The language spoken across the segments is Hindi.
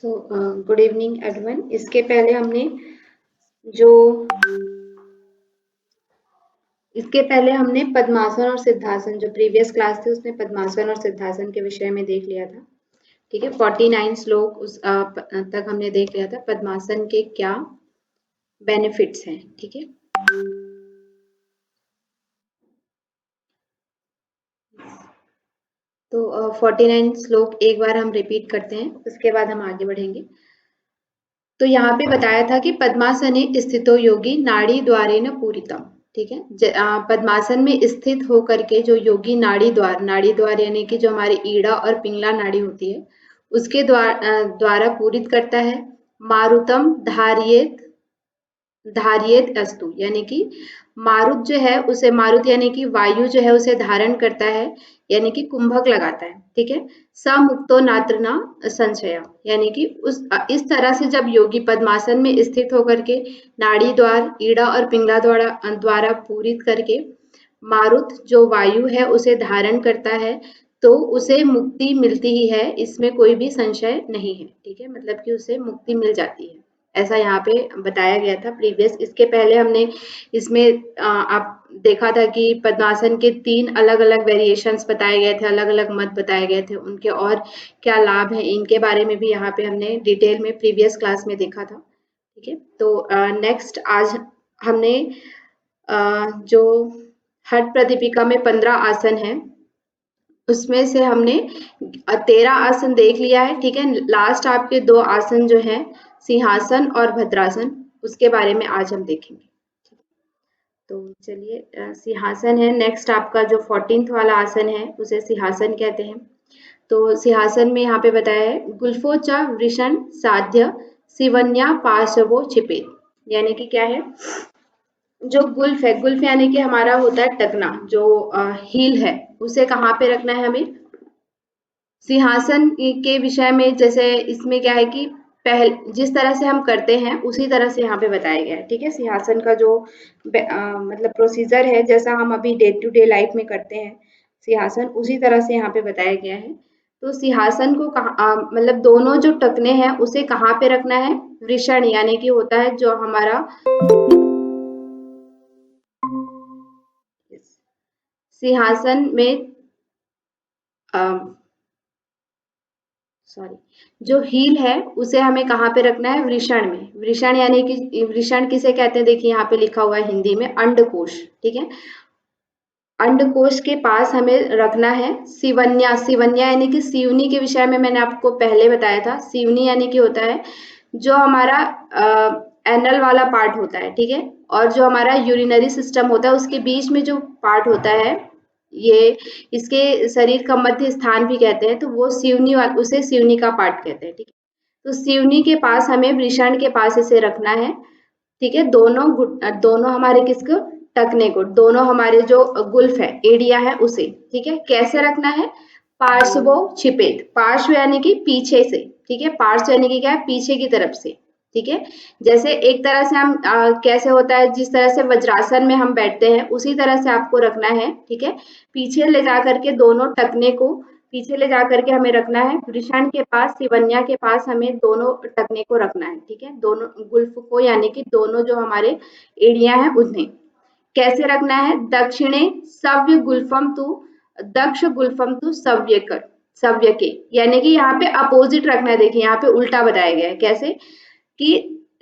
So good evening everyone. जो इसके पहले हमने पद्मासन और सिद्धासन, जो प्रीवियस क्लास थी उसमें पद्मासन और सिद्धासन के विषय में देख लिया था। ठीक है, 49 श्लोक तक हमने देख लिया था। पद्मासन के क्या बेनिफिट्स हैं। ठीक है, तो 49 श्लोक एक बार हम रिपीट करते हैं, उसके बाद हम आगे बढ़ेंगे। तो यहाँ पे बताया था कि पद्मासने स्थितो योगी नाड़ी द्वारे न पूरितम। ठीक है, पद्मासन में स्थित होकर के जो योगी नाड़ी द्वार यानी कि जो हमारी ईड़ा और पिंगला नाड़ी होती है उसके द्वारा पूरित करता है। मारुतम धारियेत अस्तु, यानी कि मारुत जो है उसे, मारुत यानी कि वायु जो है उसे धारण करता है, यानी कि कुंभक लगाता है। ठीक है, समुक्तो नात्र न संशय, यानी कि इस तरह से जब योगी पद्मासन में स्थित होकर के नाड़ी द्वार, ईड़ा और पिंगला द्वारा पूरित करके मारुत जो वायु है उसे धारण करता है तो उसे मुक्ति मिलती ही है, इसमें कोई भी संशय नहीं है। ठीक है, मतलब कि उसे मुक्ति मिल जाती है, ऐसा यहाँ पे बताया गया था प्रीवियस। इसके पहले हमने इसमें आप देखा था कि पद्मासन के 3 अलग-अलग वेरिएशंस बताए गए थे, अलग-अलग मत बताए गए थे, उनके और क्या लाभ हैं इनके बारे में भी यहाँ पे हमने डिटेल में प्रीवियस क्लास में देखा था। ठीक है, तो नेक्स्ट आज हमने जो हठ प्रदीपिका में 15 आसन है उसमें से हमने 13 आसन देख लिया है। ठीक है, लास्ट आपके 2 आसन जो हैं सिंहासन और भद्रासन, उसके बारे में आज हम देखेंगे। तो चलिए, सिंहासन है नेक्स्ट आपका, जो 14th वाला आसन है उसे सिंहासन कहते हैं। तो सिंहासन में यहाँ पे बताया है गुल्फो च वृषण साध्य शिवन्या पार्श्वो छिपे, यानी कि क्या है, जो गुल्फ है, गुल्फ यानी कि हमारा होता है टकना, जो हील है उसे कहाँ पे रखना है हमें सिंहासन के विषय में। जैसे इसमें क्या है कि जिस तरह से हम करते हैं उसी तरह से यहाँ पे बताया गया है। ठीक है, सिंहासन का जो मतलब प्रोसीजर है, जैसा हम अभी डे टू डे लाइफ में करते हैं सिंहासन, उसी तरह से यहाँ पे बताया गया है। तो सिंहासन को मतलब दोनों जो टकने हैं उसे कहाँ पे रखना है, वृषण यानी कि होता है जो हमारा सिंहासन में सॉरी, जो हील है उसे हमें कहाँ पे रखना है, वृषण में। वृषण यानी कि वृषण किसे कहते हैं, देखिए यहाँ पे लिखा हुआ है हिंदी में अंडकोश। ठीक है, अंडकोश के पास हमें रखना है शिवन्या। शिवन्या यानी कि सिवनी के विषय में मैंने आपको पहले बताया था। सिवनी यानी कि होता है जो हमारा एनल वाला पार्ट होता है। ठीक है, और जो हमारा यूरिनरी सिस्टम होता है उसके बीच में जो पार्ट होता है, ये इसके शरीर का मध्य स्थान भी कहते हैं, तो वो सिवनी, उसे सिवनी का पार्ट कहते हैं। ठीक है, तो सिवनी के पास हमें वृषण के पास इसे रखना है। ठीक है, दोनों हमारे किसको, टकने को, दोनों हमारे जो गुल्फ है, एडिया है उसे। ठीक है, कैसे रखना है, पार्श्वो छिपेत, पार्श्व यानी कि पीछे से। ठीक है, पार्श्व यानी कि क्या है, पीछे की तरफ से। ठीक है, जैसे एक तरह से हम कैसे होता है, जिस तरह से वज्रासन में हम बैठते हैं उसी तरह से आपको रखना है। ठीक है, पीछे ले जा करके दोनों टकने को पीछे ले जा करके हमें रखना है, वृषण के पास, शिवन्या के पास हमें दोनों टकने को रखना है। ठीक है, दोनों गुल्फ को, यानी कि दोनों जो हमारे एड़िया है उन्हें कैसे रखना है, दक्षिणे सव्य गुल्फम तु, दक्ष गुल्फम तु सव्य कर, सव्य के, यानी कि यहाँ पे अपोजिट रखना है। देखिए यहाँ पे उल्टा बताया गया है, कैसे कि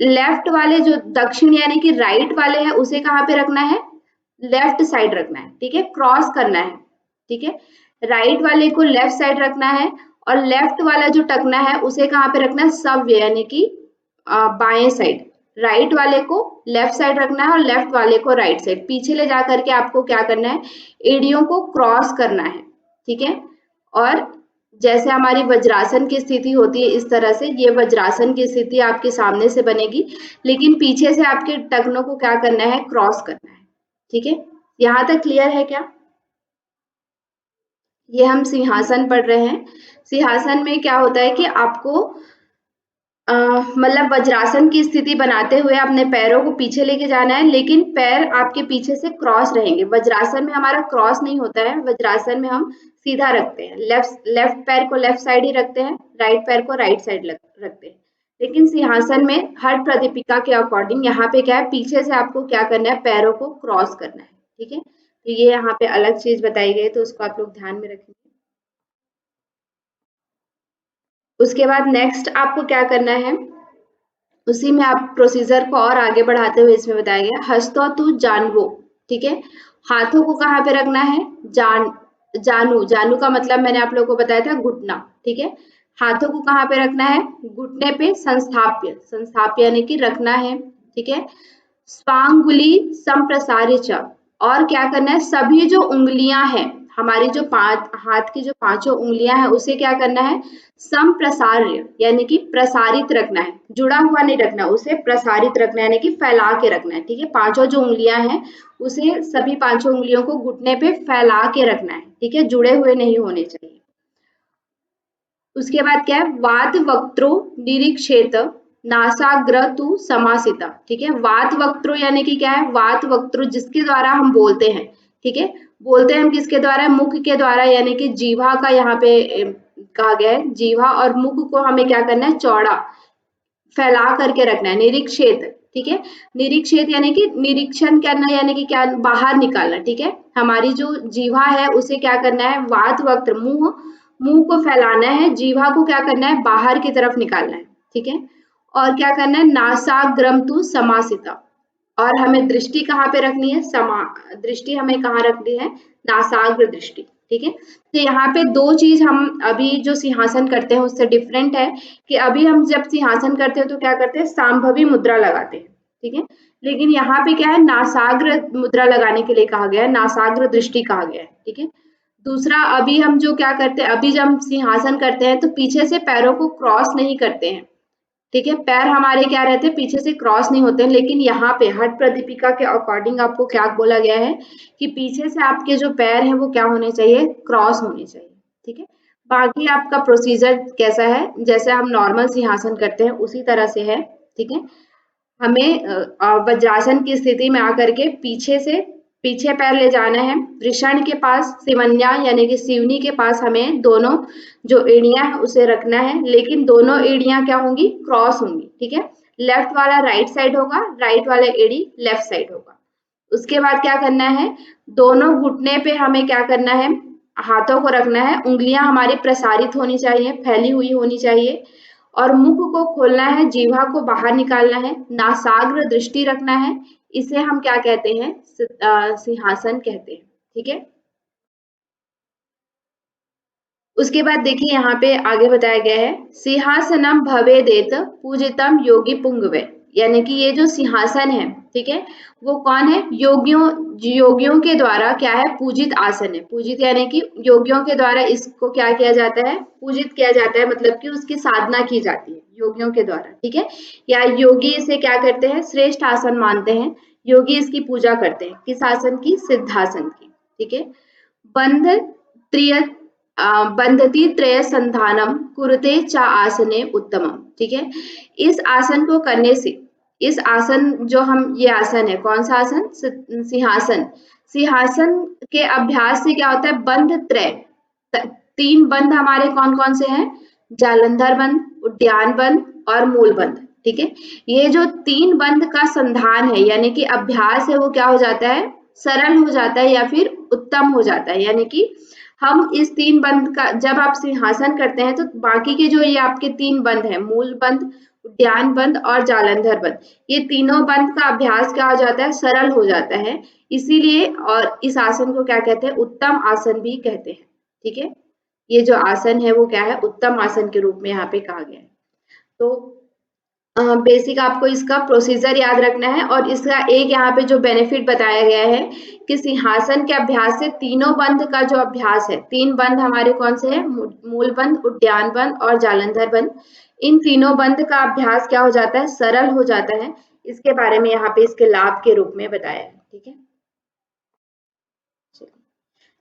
लेफ्ट वाले जो दक्षिण यानी कि राइट वाले हैं उसे कहाँ पे रखना है, लेफ्ट साइड रखना है। ठीक है, क्रॉस करना है। ठीक है, राइट वाले को लेफ्ट साइड रखना है, और लेफ्ट वाला जो टकना है उसे कहाँ पे रखना है, सव्य यानी कि बाएं साइड। राइट वाले को लेफ्ट साइड रखना है और लेफ्ट वाले को राइट साइड। पीछे ले जा करके आपको क्या करना है, एड़ियों को क्रॉस करना है। ठीक है, और जैसे हमारी वज्रासन की स्थिति होती है इस तरह से ये वज्रासन की स्थिति आपके सामने से बनेगी, लेकिन पीछे से आपके टखनों को क्या करना है, क्रॉस करना है। ठीक है, यहाँ तक क्लियर है क्या। ये हम सिंहासन पढ़ रहे हैं। सिंहासन में क्या होता है कि आपको मतलब वज्रासन की स्थिति बनाते हुए अपने पैरों को पीछे लेके जाना है, लेकिन पैर आपके पीछे से क्रॉस रहेंगे। वज्रासन में हमारा क्रॉस नहीं होता है, वज्रासन में हम सीधा रखते हैं। लेफ्ट पैर को लेफ्ट साइड ही रखते हैं, राइट पैर को राइट साइड रखते हैं। लेकिन सिंहासन में हर प्रादिपिका के अकॉर्डिंग यहाँ पे क्या है, पीछे से आपको क्या करना है, पैरों को क्रॉस करना है। ठीक है, तो ये यहाँ पे अलग चीज बताई गई, तो उसको आप लोग ध्यान में रखेंगे। उसके बाद नेक्स्ट आपको क्या करना है, उसी में आप प्रोसीजर को और आगे बढ़ाते हुए इसमें बताया गया, हस्तो तू जानवो। ठीक है, हाथों को कहाँ पे रखना है, जानू। जानू का मतलब मैंने आप लोगों को बताया था घुटना। ठीक है, हाथों को कहाँ पे रखना है, घुटने पे संस्थाप्य। संस्थाप्य यानी कि रखना है। ठीक है, स्वांगुली संप्रसार्य च, और क्या करना है, सभी जो उंगलियां हैं हमारी, जो हाथ की जो पांचों उंगलियां हैं, उसे क्या करना है, संप्रसार्य यानी कि प्रसारित रखना है। जुड़ा हुआ नहीं रखना, उसे प्रसारित रखना है, यानी कि फैला के रखना है। ठीक है, पांचों जो उंगलियां हैं उसे, सभी पांचों उंगलियों को घुटने पे फैला के रखना है। ठीक है, जुड़े हुए नहीं होने चाहिए। उसके बाद क्या है, वात वक्त्रो निरीक्षेत नासाग्र तु समासिता। ठीक है, वात वक्त्रो यानी कि क्या है, वात वक्त्रो जिसके द्वारा हम बोलते हैं। ठीक है, बोलते हैं हम किसके द्वारा, मुख के द्वारा, यानी कि जीवा का यहाँ पे कहा गया है। जीवा और मुख को हमें क्या करना है, चौड़ा फैला करके रखना है। निरीक्षेत, ठीक है, निरीक्षेत यानी कि निरीक्षण करना, यानी कि क्या, बाहर निकालना। ठीक है, हमारी जो जीवा है उसे क्या करना है, वात वक्त्र, मुंह को फैलाना है, जीवा को क्या करना है, बाहर की तरफ निकालना है। ठीक है, और क्या करना है, नासाग्रम तु समासिता, और हमें दृष्टि कहाँ पे रखनी है, दृष्टि हमें कहाँ रखनी है, नासाग्र दृष्टि। ठीक है, तो यहाँ पे दो चीज हम अभी जो सिंहासन करते हैं उससे डिफरेंट है, कि अभी हम जब सिंहासन करते हैं तो क्या करते हैं, सांभवी मुद्रा लगाते हैं। ठीक है, लेकिन यहाँ पे क्या है, नासाग्र मुद्रा लगाने के लिए कहा गया है, नासाग्र दृष्टि कहा गया है। ठीक है, दूसरा, अभी हम जो क्या करते हैं, अभी जब हम सिंहासन करते हैं तो पीछे से पैरों को क्रॉस नहीं करते हैं। ठीक है, पैर हमारे क्या रहते हैं, पीछे से क्रॉस नहीं होते हैं। लेकिन यहाँ पे हठ प्रदीपिका के अकॉर्डिंग आपको क्या बोला गया है, कि पीछे से आपके जो पैर हैं वो क्या होने चाहिए, क्रॉस होने चाहिए। ठीक है, बाकी आपका प्रोसीजर कैसा है, जैसे हम नॉर्मल सिंहासन करते हैं उसी तरह से है। ठीक है, हमें वज्रासन की स्थिति में आकर के पीछे पैर ले जाना है। वृषण के पास सिवन्या यानी कि सिवनी के पास हमें दोनों जो एड़ियां है उसे रखना है, लेकिन दोनों एड़ियां क्या होंगी, क्रॉस होंगी। ठीक है, लेफ्ट वाला राइट साइड होगा, राइट वाला एड़ी लेफ्ट साइड होगा। उसके बाद क्या करना है, दोनों घुटने पे हमें क्या करना है, हाथों को रखना है। उंगलियां हमारी प्रसारित होनी चाहिए, फैली हुई होनी चाहिए, और मुख को खोलना है, जीवा को बाहर निकालना है, नासाग्र दृष्टि रखना है। इसे हम क्या कहते हैं, सिंहासन कहते हैं। ठीक है, उसके बाद देखिए यहाँ पे आगे बताया गया है, सिंहासनम भवेदेत पूजितम योगी पुंगवे, यानी कि ये जो सिंहासन है, ठीक है, वो कौन है, योगियों के द्वारा क्या है, पूजित आसन है। पूजित यानी कि योगियों के द्वारा इसको क्या किया जाता है, पूजित किया जाता है, मतलब कि उसकी साधना की जाती है योगियों के द्वारा। ठीक है, या योगी इसे क्या करते हैं, श्रेष्ठ आसन मानते हैं। योगी इसकी पूजा करते हैं, किस आसन की, सिद्धासन की। ठीक है, बंध त्रिय बंधति त्रय संधानम कुरुते चा आसने उत्तमम। ठीक है, इस आसन को करने से, इस आसन जो हम, ये आसन है, कौन सा आसन, सिंहासन। सिंहासन के अभ्यास से क्या होता है, बंध त्रय, तीन बंध हमारे कौन कौन से हैं, जालंधर बंध, उद्यान बंध और मूल बंध। ठीक है, ये जो तीन बंध का संधान है, यानी कि अभ्यास है, वो क्या हो जाता है, सरल हो जाता है या फिर उत्तम हो जाता है। यानी कि हम इस तीन बंद का, जब आप सिंहासन करते हैं तो बाकी के जो ये आपके तीन बंद हैं, मूल बंद, उद्यान बंद और जालंधर बंद, ये तीनों बंद का अभ्यास क्या हो जाता है, सरल हो जाता है। इसीलिए, और इस आसन को क्या कहते हैं, उत्तम आसन भी कहते हैं। ठीक है, ये जो आसन है वो क्या है, उत्तम आसन के रूप में यहाँ पे कहा गया है। तो बेसिक आपको इसका प्रोसीजर याद रखना है, और इसका एक यहाँ पे जो बेनिफिट बताया गया है, कि सिंहासन के अभ्यास से तीनों बंध का जो अभ्यास है, तीन बंध हमारे कौन से हैं, मूल बंध, उद्यान बंध और जालंधर बंध, इन तीनों बंध का अभ्यास क्या हो जाता है, सरल हो जाता है। इसके बारे में यहाँ पे इसके लाभ के रूप में बताया है। ठीक है,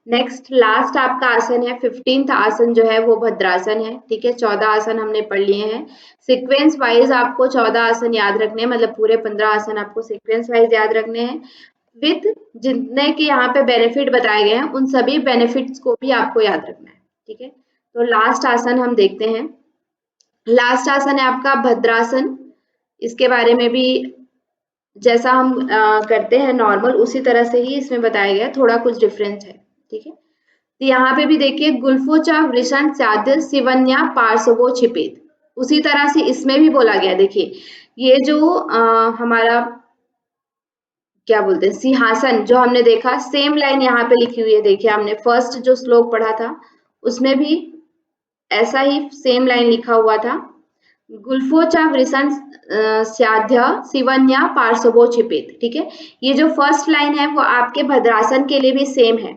नेक्स्ट लास्ट आपका आसन है 15th आसन जो है वो भद्रासन है। ठीक है, 14 आसन हमने पढ़ लिए हैं। सीक्वेंस वाइज आपको 14 आसन याद रखने हैं, मतलब पूरे 15 आसन आपको सीक्वेंस वाइज याद रखने हैं विद जितने के यहाँ पे बेनिफिट बताए गए हैं उन सभी बेनिफिट्स को भी आपको याद रखना है। ठीक है, तो लास्ट आसन हम देखते हैं। लास्ट आसन है आपका भद्रासन। इसके बारे में भी जैसा हम करते हैं नॉर्मल उसी तरह से ही इसमें बताया गया, थोड़ा कुछ डिफरेंस है। ठीक है, तो यहाँ पे भी देखिए गुल्फोचा वृषण साध्य सिवन्या पार्श्वो छिपेत, उसी तरह से इसमें भी बोला गया। देखिए ये जो हमारा क्या बोलते हैं सिंहासन जो हमने देखा, सेम लाइन यहाँ पे लिखी हुई है। देखिए हमने फर्स्ट जो श्लोक पढ़ा था उसमें भी ऐसा ही सेम लाइन लिखा हुआ था, गुल्फोचा वृषण साध्य सिवन्या पार्श्वो छिपेत। ठीक है, ये जो फर्स्ट लाइन है वो आपके भद्रासन के लिए भी सेम है।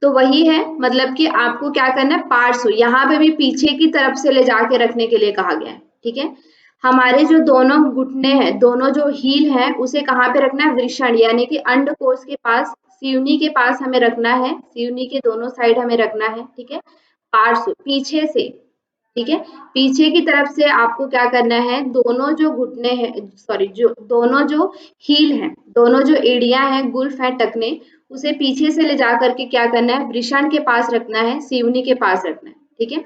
तो वही है, मतलब कि आपको क्या करना है, पार्श्व यहाँ पे भी पीछे की तरफ से ले जाके रखने के लिए कहा गया है। ठीक है, हमारे जो दोनों घुटने हैं, दोनों जो हील है उसे कहाँ पे रखना है, वृषण यानी कि अंडकोश के पास, सीवनी के पास हमें रखना है। सीवनी के दोनों साइड हमें रखना है। ठीक है, पार्श्व पीछे से। ठीक है, पीछे की तरफ से आपको क्या करना है, दोनों जो घुटने हैं, सॉरी जो दोनों जो हील हैं, दोनों जो एड़ियां हैं, गुल्फ है, टखने, उसे पीछे से ले जा करके क्या करना है, वृषण के पास रखना है, सीवनी के पास रखना है। ठीक है,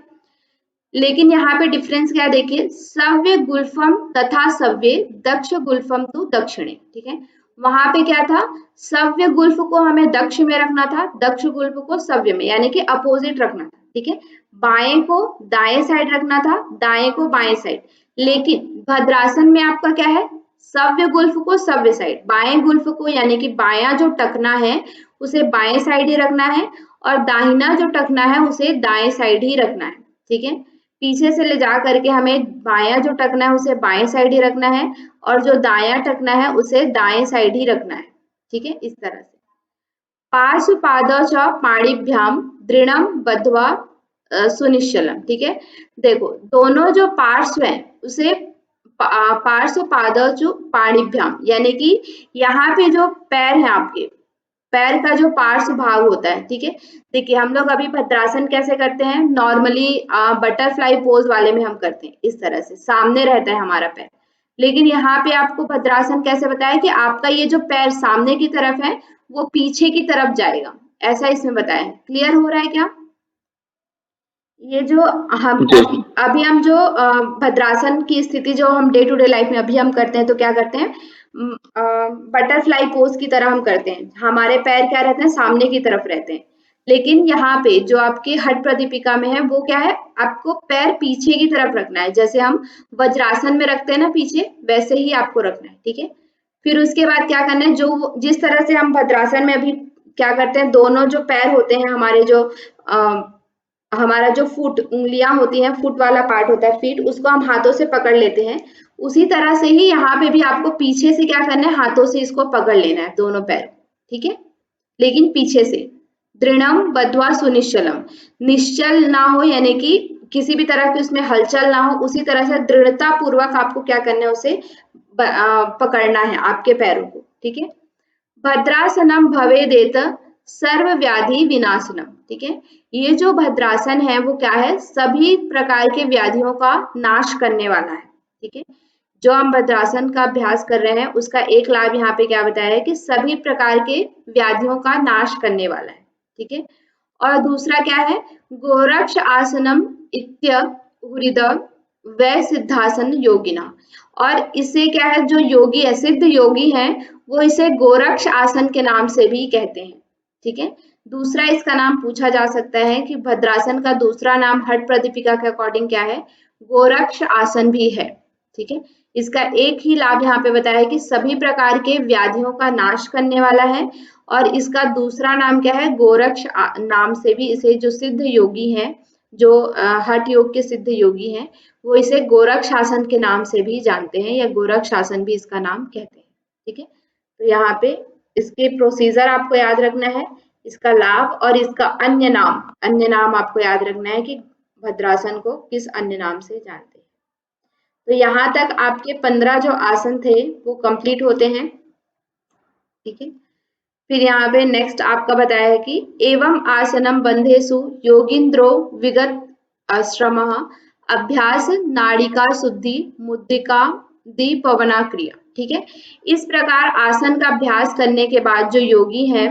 लेकिन यहाँ पे डिफरेंस क्या है, देखिए सव्य गुल्फम तथा सव्य दक्ष गुल्फम तो दक्षिणे। ठीक है, वहां पे क्या था, सव्य गुल्फ को हमें दक्ष में रखना था, दक्ष गुल्फ को सव्य में, यानी कि अपोजिट रखना था। ठीक है, बाएं को दाएं साइड रखना था, दाएं को बाएं साइड। लेकिन भद्रासन में आपका क्या है, सव्य गुल्फ को सव्य साइड, बाएं गुल्फ को यानी कि बायां जो टकना है उसे बाएं साइड ही रखना है, और दाहिना जो टकना है उसे दाएं साइड ही रखना है। ठीक है, पीछे से ले जा करके हमें बायां जो टकना है उसे बाएं साइड ही रखना है, और जो दायां टकना है उसे दाएं साइड ही रखना है। ठीक है, इस तरह से पार्श्व पाद च पाणिभ्याम दृढ़म बद्ध्वा सुनिश्चलम। ठीक है, देखो दोनों जो पार्श्व हैं उसे पार्श्व पाद जो पाणिभ्याम, यानी कि यहाँ पे जो पैर है आपके, पैर का जो पार्श्व भाग होता है। ठीक है, देखिए हम लोग अभी भद्रासन कैसे करते हैं, नॉर्मली बटरफ्लाई पोज वाले में हम करते हैं, इस तरह से सामने रहता है हमारा पैर। लेकिन यहाँ पे आपको भद्रासन कैसे बताया कि आपका ये जो पैर सामने की तरफ है वो पीछे की तरफ जाएगा, ऐसा इसमें बताया है। क्लियर हो रहा है क्या? ये जो हम अभी हम जो भद्रासन की स्थिति जो हम डे टू डे लाइफ में अभी हम करते हैं, तो क्या करते हैं, बटरफ्लाई पोज की तरह हम करते हैं, हमारे पैर क्या रहते हैं, सामने की तरफ रहते हैं। लेकिन यहाँ पे जो आपके हठ प्रदीपिका में है वो क्या है, आपको पैर पीछे की तरफ रखना है, जैसे हम वज्रासन में रखते हैं ना पीछे, वैसे ही आपको रखना है। ठीक है, फिर उसके बाद क्या करना है, जो जिस तरह से हम भद्रासन में अभी क्या करते हैं, दोनों जो पैर होते हैं हमारे, जो हमारा जो फुट उंगलियां होती हैं, फुट वाला पार्ट होता है, फीट, उसको हम हाथों से पकड़ लेते हैं। उसी तरह से ही यहाँ पे भी आपको पीछे से क्या करना है, हाथों से इसको पकड़ लेना है दोनों पैर। ठीक है, लेकिन पीछे से दृढ़म बद्ध्वा सुनिश्चलम, निश्चल ना हो यानी कि किसी भी तरह की उसमें हलचल ना हो, उसी तरह से दृढ़ता पूर्वक आपको क्या करना है, उसे पकड़ना है आपके पैरों को। ठीक है, भद्रासनम भवेदेत सर्व व्याधि विनाशनम। ठीक है, ये जो भद्रासन है वो क्या है, सभी प्रकार के व्याधियों का नाश करने वाला है। ठीक है, जो हम भद्रासन का अभ्यास कर रहे हैं उसका एक लाभ यहाँ पे क्या बताया है कि सभी प्रकार के व्याधियों का नाश करने वाला है। ठीक है, और दूसरा क्या है, गोरक्ष आसनम इत्य हृद वै सिद्धासन योगिना, और इससे क्या है, जो योगी है, सिद्ध योगी हैं, वो इसे गोरक्ष आसन के नाम से भी कहते हैं। ठीक है, दूसरा इसका नाम पूछा जा सकता है कि भद्रासन का दूसरा नाम हठ प्रदीपिका के अकॉर्डिंग क्या है, गोरक्ष आसन भी है। ठीक है, इसका एक ही लाभ यहाँ पे बताया है कि सभी प्रकार के व्याधियों का नाश करने वाला है, और इसका दूसरा नाम क्या है, गोरक्ष नाम से भी इसे जो सिद्ध योगी हैं, जो हठ योग के सिद्ध योगी हैं, वो इसे गोरक्ष आसन के नाम से भी जानते हैं, या गोरक्ष आसन भी इसका नाम कहते हैं। ठीक है, तो यहाँ पे इसके प्रोसीजर आपको याद रखना है, इसका लाभ और इसका अन्य नाम आपको याद रखना है कि भद्रासन को किस अन्य नाम से जानते हैं। तो यहाँ तक आपके 15 जो आसन थे वो कंप्लीट होते हैं। ठीक है। फिर यहाँ पे नेक्स्ट आपका बताया है कि एवं आसनम बंधेसु योगिंद्रो विगत श्रमः अभ्यास नाड़िका शुद्धि मुद्रिका दीपवना क्रिया। ठीक है, इस प्रकार आसन का अभ्यास करने के बाद जो योगी है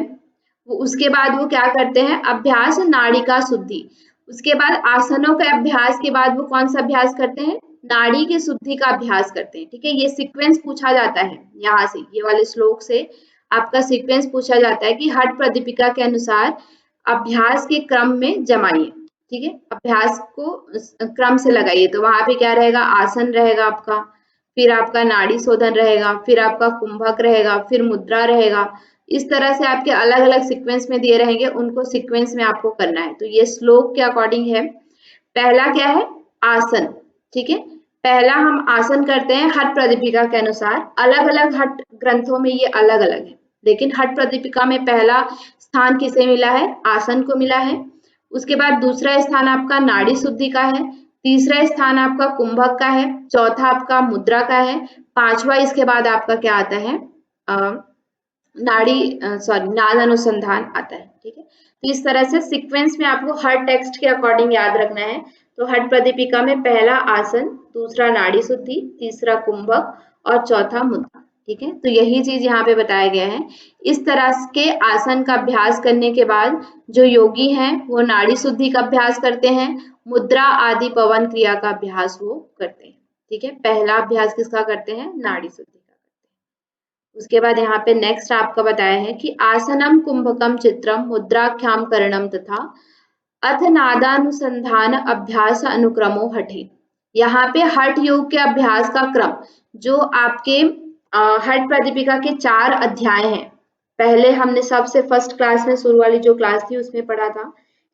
वो उसके बाद वो क्या करते हैं, अभ्यास नाड़िका शुद्धि। उसके बाद आसनों के अभ्यास के बाद वो कौन सा अभ्यास करते हैं, नाड़ी की शुद्धि का अभ्यास करते हैं। ठीक है, ये सीक्वेंस पूछा जाता है यहाँ से, ये वाले श्लोक से आपका सीक्वेंस पूछा जाता है कि हठ प्रदीपिका के अनुसार अभ्यास के क्रम में जमाइए। ठीक है, अभ्यास को क्रम से लगाइए। तो वहां पे क्या रहेगा, आसन रहेगा आपका, फिर आपका नाड़ी शोधन रहेगा, फिर आपका कुंभक रहेगा, फिर मुद्रा रहेगा। इस तरह से आपके अलग अलग सीक्वेंस में दिए रहेंगे, उनको सीक्वेंस में आपको करना है। तो ये श्लोक के अकॉर्डिंग है। पहला क्या है, आसन। ठीक है, पहला हम आसन करते हैं हठ प्रदीपिका के अनुसार। अलग अलग हठ ग्रंथों में ये अलग अलग है, लेकिन हठ प्रदीपिका में पहला स्थान किसे मिला है, आसन को मिला है। उसके बाद दूसरा स्थान आपका नाड़ी शुद्धि का है, तीसरा स्थान आपका कुंभक का है, चौथा आपका मुद्रा का है, पांचवा इसके बाद आपका क्या आता है, नाद अनुसंधान आता है। ठीक है, तो इस तरह से सीक्वेंस में आपको हर टेक्स्ट के अकॉर्डिंग याद रखना है। तो हठ प्रदीपिका में पहला आसन, दूसरा नाड़ी शुद्धि, तीसरा कुंभक और चौथा मुद्रा। ठीक है, तो यही चीज यहाँ पे बताया गया है। इस तरह के आसन का अभ्यास करने के बाद जो योगी हैं वो नाड़ी शुद्धि का अभ्यास करते हैं, मुद्रा आदि पवन क्रिया का अभ्यास वो करते हैं। ठीक है, पहला अभ्यास किसका करते हैं, नाड़ी शुद्धि का। उसके बाद यहाँ पे नेक्स्ट आपका बताया है कि आसनम कुंभकम चित्रम मुद्राख्याम करणम तथा अथ नादानुसंधान अभ्यास अनुक्रमो हठे। यहाँ पे हठ योग के अभ्यास का क्रम जो आपके हठ प्रदीपिका के 4 अध्याय हैं। पहले हमने सबसे फर्स्ट क्लास में, शुरू वाली जो क्लास थी उसमें पढ़ा था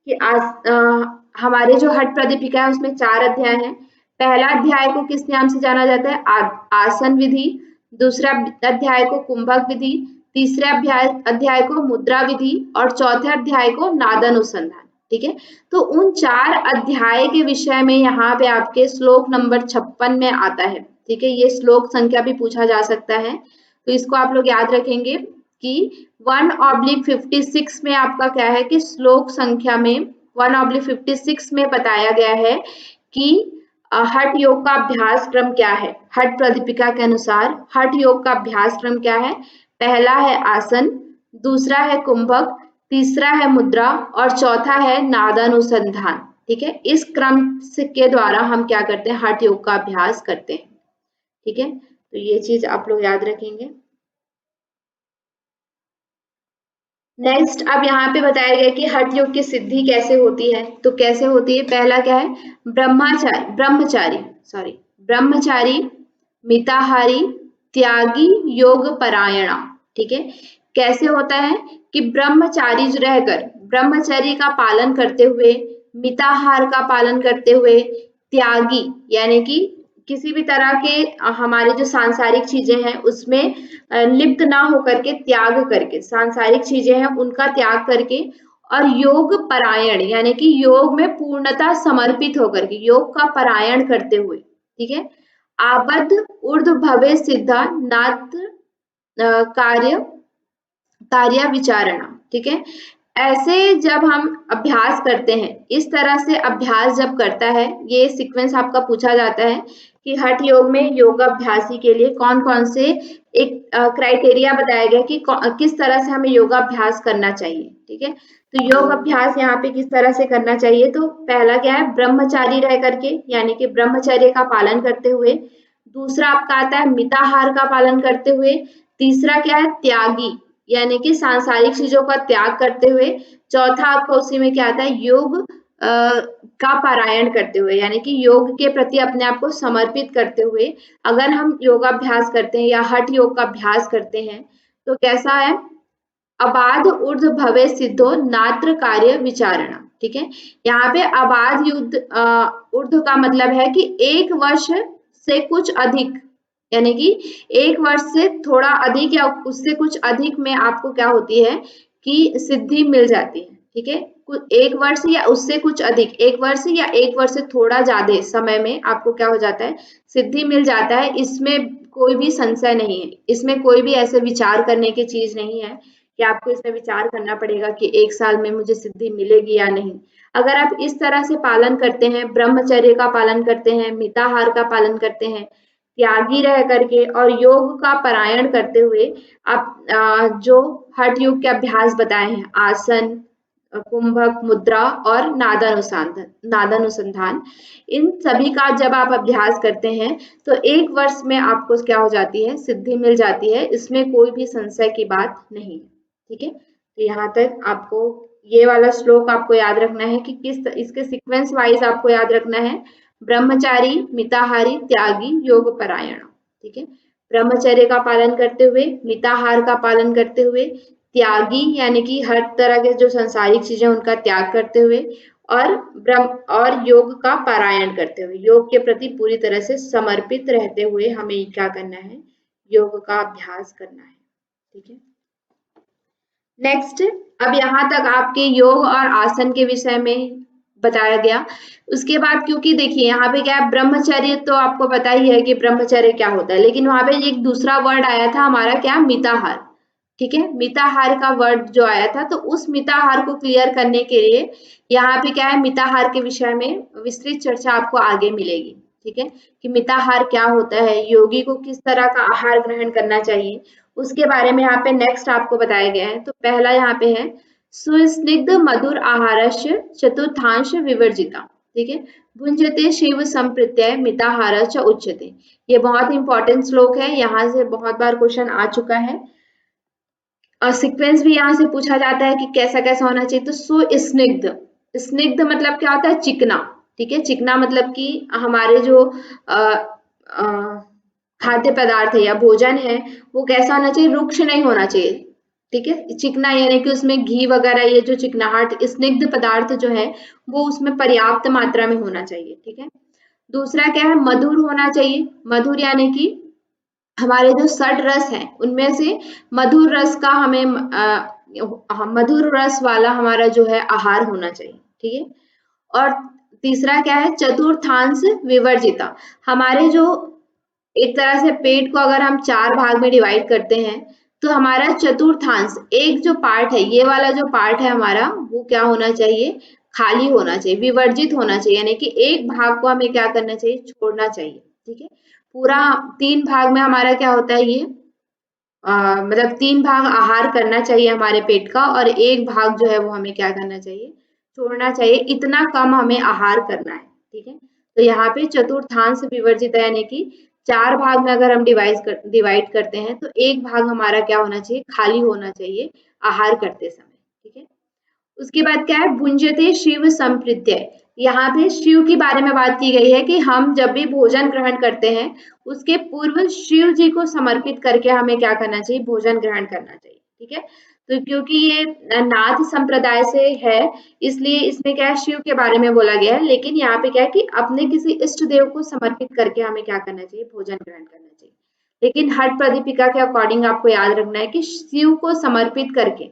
कि हमारे जो हठ प्रदीपिका है उसमें 4 अध्याय हैं। पहला अध्याय को किस नाम से जाना जाता है, आसन विधि। दूसरा अध्याय को कुंभक विधि, तीसरे अध्याय को मुद्रा विधि और चौथे अध्याय को नादानुसंधान। ठीक है, तो उन 4 अध्याय के विषय में यहाँ पे आपके श्लोक नंबर 56 में आता है। ठीक है, ये श्लोक संख्या भी पूछा जा सकता है, तो इसको आप लोग याद रखेंगे कि 1/56 में आपका क्या है कि श्लोक संख्या में 1/56 में बताया गया है कि हठ योग का अभ्यास क्रम क्या है। हठ प्रदीपिका के अनुसार हठ योग का अभ्यास क्रम क्या है, पहला है आसन, दूसरा है कुंभक, तीसरा है मुद्रा और चौथा है नादानुसंधान। ठीक है, इस क्रम के द्वारा हम क्या करते हैं, हठ योग का अभ्यास करते हैं। ठीक है, तो ये चीज आप लोग याद रखेंगे। नेक्स्ट अब यहाँ पे बताया गया कि हठ योग की सिद्धि कैसे होती है। तो कैसे होती है, पहला क्या है, ब्रह्मचारी मिताहारी त्यागी योग परायणा। ठीक है, कैसे होता है कि ब्रह्मचारी रहकर ब्रह्मचर्य का पालन करते हुए, मिताहार का पालन करते हुए, त्यागी यानी कि किसी भी तरह के हमारे जो सांसारिक चीजें हैं उसमें लिप्त ना होकर के, त्याग करके, सांसारिक चीजें हैं उनका त्याग करके, और योग परायण यानी कि योग में पूर्णता समर्पित होकर के, योग का परायण करते हुए। ठीक है, आबद्ध ऊर्ध्व भवे सिद्धा नात्र कार्य विचारणा। ठीक है, ऐसे जब हम अभ्यास करते हैं, इस तरह से अभ्यास जब करता है, ये सीक्वेंस आपका पूछा जाता है कि हठ योग में योगाभ्यासी के लिए कौन कौन से एक क्राइटेरिया बताया गया कि किस तरह से हमें योगाभ्यास करना चाहिए। ठीक है, तो योग अभ्यास यहाँ पे किस तरह से करना चाहिए, तो पहला क्या है, ब्रह्मचारी रह करके यानी कि ब्रह्मचर्य का पालन करते हुए। दूसरा आपका आता है मिताहार का पालन करते हुए। तीसरा क्या है, त्यागी यानी कि सांसारिक चीजों का त्याग करते हुए। चौथा आपका उसी में क्या आता है, योग का पारायण करते हुए यानी कि योग के प्रति अपने आप को समर्पित करते हुए अगर हम योगाभ्यास करते हैं या हठ योग का अभ्यास करते हैं तो कैसा है, अबाध ऊर्ध्व भवे सिद्धो नात्र कार्य विचारणा। ठीक है, यहाँ पे अबाध ऊर्ध्व का मतलब है कि 1 वर्ष से कुछ अधिक, यानी कि 1 वर्ष से थोड़ा अधिक या उससे कुछ अधिक में आपको क्या होती है कि सिद्धि मिल जाती है। ठीक है, 1 वर्ष या उससे कुछ अधिक, 1 वर्ष या 1 वर्ष से थोड़ा ज्यादा समय में आपको क्या हो जाता है, सिद्धि मिल जाता है। इसमें कोई भी संशय नहीं है, इसमें कोई भी ऐसे विचार करने की चीज नहीं है कि आपको इसमें विचार करना पड़ेगा कि 1 साल में मुझे सिद्धि मिलेगी या नहीं। अगर आप इस तरह से पालन करते हैं, ब्रह्मचर्य का पालन करते हैं, मिताहार का पालन करते हैं, त्यागी रह करके और योग का पारायण करते हुए आप जो हठ योग के अभ्यास बताए हैं, आसन, कुंभक मुद्रा और नादानुसंधान, इन सभी का जब आप अभ्यास करते हैं तो 1 वर्ष में आपको क्या हो जाती है, सिद्धि मिल जाती है। इसमें कोई भी संशय की बात नहीं। ठीक है, तो यहाँ तक आपको ये वाला श्लोक आपको याद रखना है कि किस इसके सीक्वेंस वाइज आपको याद रखना है। ब्रह्मचारी, मिताहारी, त्यागी, योग परायण। ठीक है, ब्रह्मचर्य का पालन करते हुए, मिताहार का पालन करते हुए, त्यागी यानी कि हर तरह के जो संसारिक चीजें उनका त्याग करते हुए, और योग का पारायण करते हुए, योग के प्रति पूरी तरह से समर्पित रहते हुए हमें क्या करना है, योग का अभ्यास करना है। ठीक है, नेक्स्ट, अब यहाँ तक आपके योग और आसन के विषय में बताया गया। उसके बाद क्योंकि देखिए यहाँ पे क्या है, ब्रह्मचर्य तो आपको पता ही है कि ब्रह्मचर्य क्या होता है, लेकिन वहां पे एक दूसरा वर्ड आया था हमारा, क्या, मिताहार। ठीक है, मिताहार का वर्ड जो आया था, तो उस मिताहार को क्लियर करने के लिए यहाँ पे क्या है, मिताहार के विषय में विस्तृत चर्चा आपको आगे मिलेगी। ठीक है, कि मिताहार क्या होता है, योगी को किस तरह का आहार ग्रहण करना चाहिए, उसके बारे में यहाँ पे नेक्स्ट आपको बताया गया है। तो पहला यहाँ पे है सुस्निग्ध मधुर आहारस्य चतुर्थांश विवर्जिता। ठीक है, भुंजते शिव संप्रत्यय मिताहार च उच्यते। ये बहुत इंपॉर्टेंट श्लोक है, यहाँ से बहुत बार क्वेश्चन आ चुका है और सीक्वेंस भी यहाँ से पूछा जाता है कि कैसा कैसा होना चाहिए। तो सुस्निग्ध, स्निग्ध मतलब क्या होता है, चिकना। ठीक है, चिकना मतलब कि हमारे जो खाद्य पदार्थ है या भोजन है वो कैसा होना चाहिए, रुक्ष नहीं होना चाहिए। ठीक है, चिकना यानी कि उसमें घी वगैरह, ये जो चिकनाहट, स्निग्ध पदार्थ जो है वो उसमें पर्याप्त मात्रा में होना चाहिए। ठीक है, दूसरा क्या है, मधुर होना चाहिए। मधुर यानी कि हमारे जो षड रस हैं उनमें से मधुर रस का हमें मधुर रस वाला हमारा जो है आहार होना चाहिए। ठीक है, और तीसरा क्या है, चतुर्थांश विवर्जिता। हमारे जो एक तरह से पेट को अगर हम 4 भाग में डिवाइड करते हैं तो हमारा चतुर्थांश, एक जो पार्ट है, ये वाला जो पार्ट है हमारा, वो क्या होना चाहिए, खाली होना चाहिए, विवर्जित होना चाहिए, यानी कि एक भाग को हमें क्या करना चाहिए, छोड़ना चाहिए। ठीक है, पूरा 3 भाग में हमारा क्या होता है, ये मतलब 3 भाग आहार करना चाहिए हमारे पेट का, और एक भाग जो है वो हमें क्या करना चाहिए, छोड़ना चाहिए। इतना कम हमें आहार करना है। ठीक है, तो यहाँ पे चतुर्थांश विवर्जित यानी कि 4 भाग में अगर हम डिवाइड करते हैं तो एक भाग हमारा क्या होना चाहिए, खाली होना चाहिए आहार करते समय। ठीक है, उसके बाद क्या है, भुंजते शिव संप्रत्यय। यहाँ पे शिव के बारे में बात की गई है कि हम जब भी भोजन ग्रहण करते हैं उसके पूर्व शिव जी को समर्पित करके हमें क्या करना चाहिए, भोजन ग्रहण करना चाहिए। ठीक है, तो क्योंकि ये नाथ संप्रदाय से है इसलिए इसमें क्या है, शिव के बारे में बोला गया है, लेकिन यहाँ पे क्या है कि अपने किसी इष्ट देव को समर्पित करके हमें क्या करना चाहिए, भोजन ग्रहण करना चाहिए। लेकिन हठ प्रदीपिका के अकॉर्डिंग आपको याद रखना है कि शिव को समर्पित करके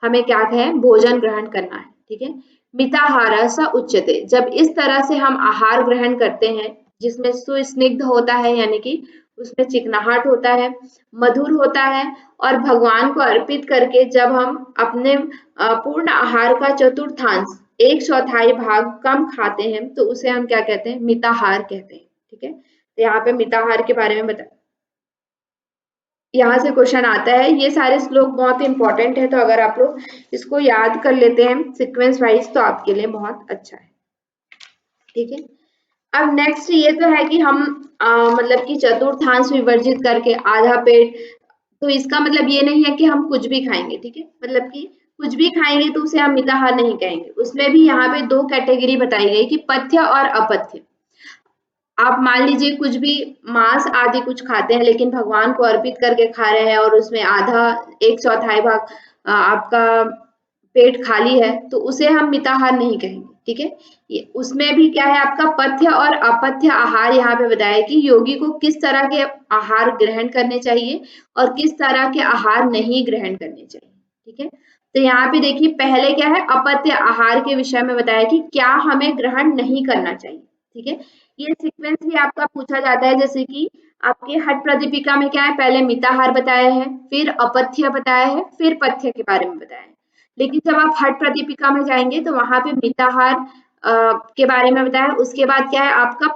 हमें क्या है, भोजन ग्रहण करना है। ठीक है, मिताहार स उच्यते। जब इस तरह से हम आहार ग्रहण करते हैं जिसमें सुस्निग्ध होता है यानी कि उसमें चिकनाहट होता है, मधुर होता है, और भगवान को अर्पित करके जब हम अपने पूर्ण आहार का चतुर्थांश, 1/4 भाग कम खाते हैं तो उसे हम क्या कहते हैं, मिताहार कहते हैं। ठीक है, तो यहाँ पे मिताहार के बारे में बता, यहाँ से क्वेश्चन आता है। ये सारे श्लोक बहुत इंपॉर्टेंट है, तो अगर आप लोग इसको याद कर लेते हैं सीक्वेंस वाइज तो आपके लिए बहुत अच्छा है। ठीक है, अब नेक्स्ट ये तो है कि हम मतलब कि चतुर्थांश विवर्जित करके आधा पेट, तो इसका मतलब ये नहीं है कि हम कुछ भी खाएंगे। ठीक है, मतलब कि कुछ भी खाएंगे तो उसे हम मिताहार नहीं कहेंगे। उसमें भी यहाँ पे 2 कैटेगरी बताई गई कि पथ्य और अपथ्य। आप मान लीजिए कुछ भी मांस आदि कुछ खाते हैं लेकिन भगवान को अर्पित करके खा रहे हैं और उसमें आधा 1/4 भाग आपका पेट खाली है तो उसे हम मिताहार नहीं कहेंगे। ठीक है, ये उसमें भी क्या है, आपका पथ्य और अपथ्य आहार यहाँ पे बताया कि योगी को किस तरह के आहार ग्रहण करने चाहिए और किस तरह के आहार नहीं ग्रहण करने चाहिए। ठीक है, तो यहाँ पे देखिए पहले क्या है, अपथ्य आहार के विषय में बताया कि क्या हमें ग्रहण नहीं करना चाहिए। ठीक है, ये सीक्वेंस भी आपका पूछा जाता है, जैसे कि आपके हठ प्रदीपिका में क्या है, पहले मिताहार बताया है, फिर अपथ्य बताया है, फिर पथ्य के बारे में बताया है। लेकिन जब आप हठ प्रदीपिका में जाएंगे तो वहां पे मिताहार के बारे में बताया है, उसके बाद क्या है आपका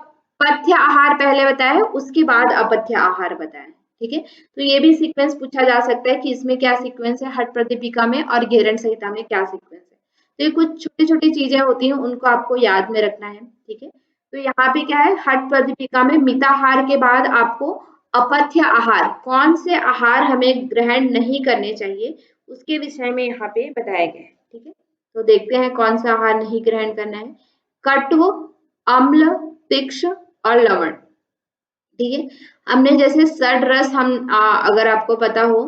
पथ्य आहार पहले बताया है, उसके बाद अपथ्य आहार बताया है। ठीक है, तो ये भी सीक्वेंस पूछा जा सकता है कि इसमें क्या सीक्वेंस है हठ प्रदीपिका में और घेरण संहिता में क्या सीक्वेंस है। तो ये कुछ छोटी छोटी चीजें होती हैं, उनको आपको याद में रखना है। ठीक है, तो यहाँ पे क्या है हठ प्रदीपिका में मिताहार के बाद आपको अपथ्य आहार, कौन से आहार हमें ग्रहण नहीं करने चाहिए उसके विषय में यहाँ पे बताया गया है। ठीक है, तो देखते हैं कौन सा आहार नहीं ग्रहण करना है। कटु, अम्ल, तीक्ष्ण और लवण। ठीक है, हमने जैसे षड रस अगर आपको पता हो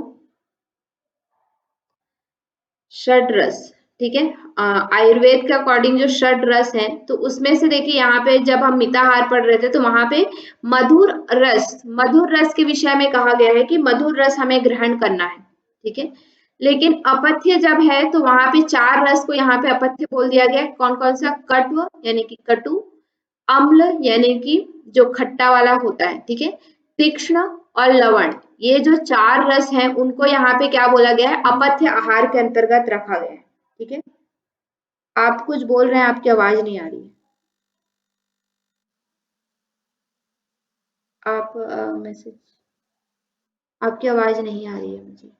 षड रस, ठीक है, आयुर्वेद के अकॉर्डिंग जो षड रस है, तो उसमें से देखिए यहाँ पे जब हम मिताहार पढ़ रहे थे तो वहां पे मधुर रस के विषय में कहा गया है कि मधुर रस हमें ग्रहण करना है। ठीक है, लेकिन अपथ्य जब है तो वहां पे 4 रस को यहाँ पे अपथ्य बोल दिया गया है। कौन कौन सा? कट्व यानी कि कटु, अम्ल यानी कि जो खट्टा वाला होता है, ठीक है, तीक्ष्ण और लवण, ये जो 4 रस हैं उनको यहाँ पे क्या बोला गया है? अपथ्य आहार के अंतर्गत रखा गया है। ठीक है, आप कुछ बोल रहे हैं, आपकी आवाज नहीं आ रही है। आप मैसेज, आपकी आवाज नहीं आ रही है मुझे।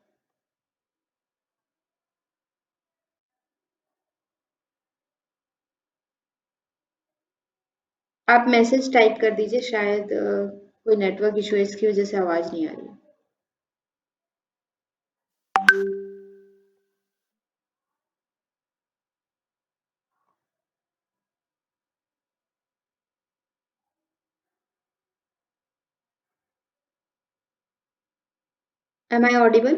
आप मैसेज टाइप कर दीजिए, शायद कोई नेटवर्क इशू है, इसकी वजह से आवाज नहीं आ रही है। Am I audible?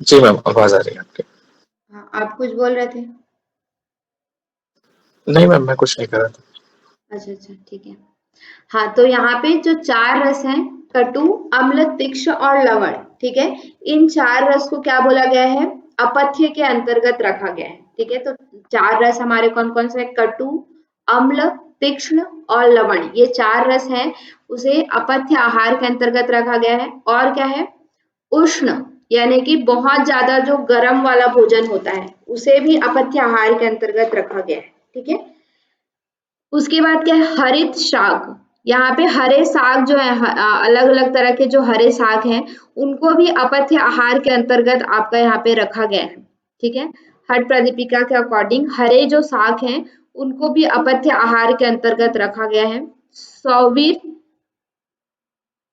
जी मैम, आवाज आ रही है आपकी। हाँ, आप कुछ बोल रहे थे। नहीं मैम, मैं कुछ नहीं कर रहा था। अच्छा अच्छा, ठीक है। हाँ, तो यहाँ पे जो 4 रस हैं, कटु, अम्ल, तीक्ष्ण और लवण, ठीक है, इन 4 रस को क्या बोला गया है? अपथ्य के अंतर्गत रखा गया है। ठीक है, तो 4 रस हमारे कौन कौन से? कटु, अम्ल, तीक्ष्ण और लवण, ये 4 रस हैं, उसे अपथ्य आहार के अंतर्गत रखा गया है। और क्या है? उष्ण यानी कि बहुत ज्यादा जो गर्म वाला भोजन होता है उसे भी अपथ्य आहार के अंतर्गत रखा गया है। ठीक है, उसके बाद क्या है? हरित शाक, यहाँ पे हरे साग जो है, अलग अलग तरह के जो हरे साग हैं उनको भी अपथ्य आहार के अंतर्गत आपका यहाँ पे रखा गया है। ठीक है, हठ प्रदीपिका के अकॉर्डिंग हरे जो साग हैं उनको भी अपथ्य आहार के अंतर्गत रखा गया है। सौवीर,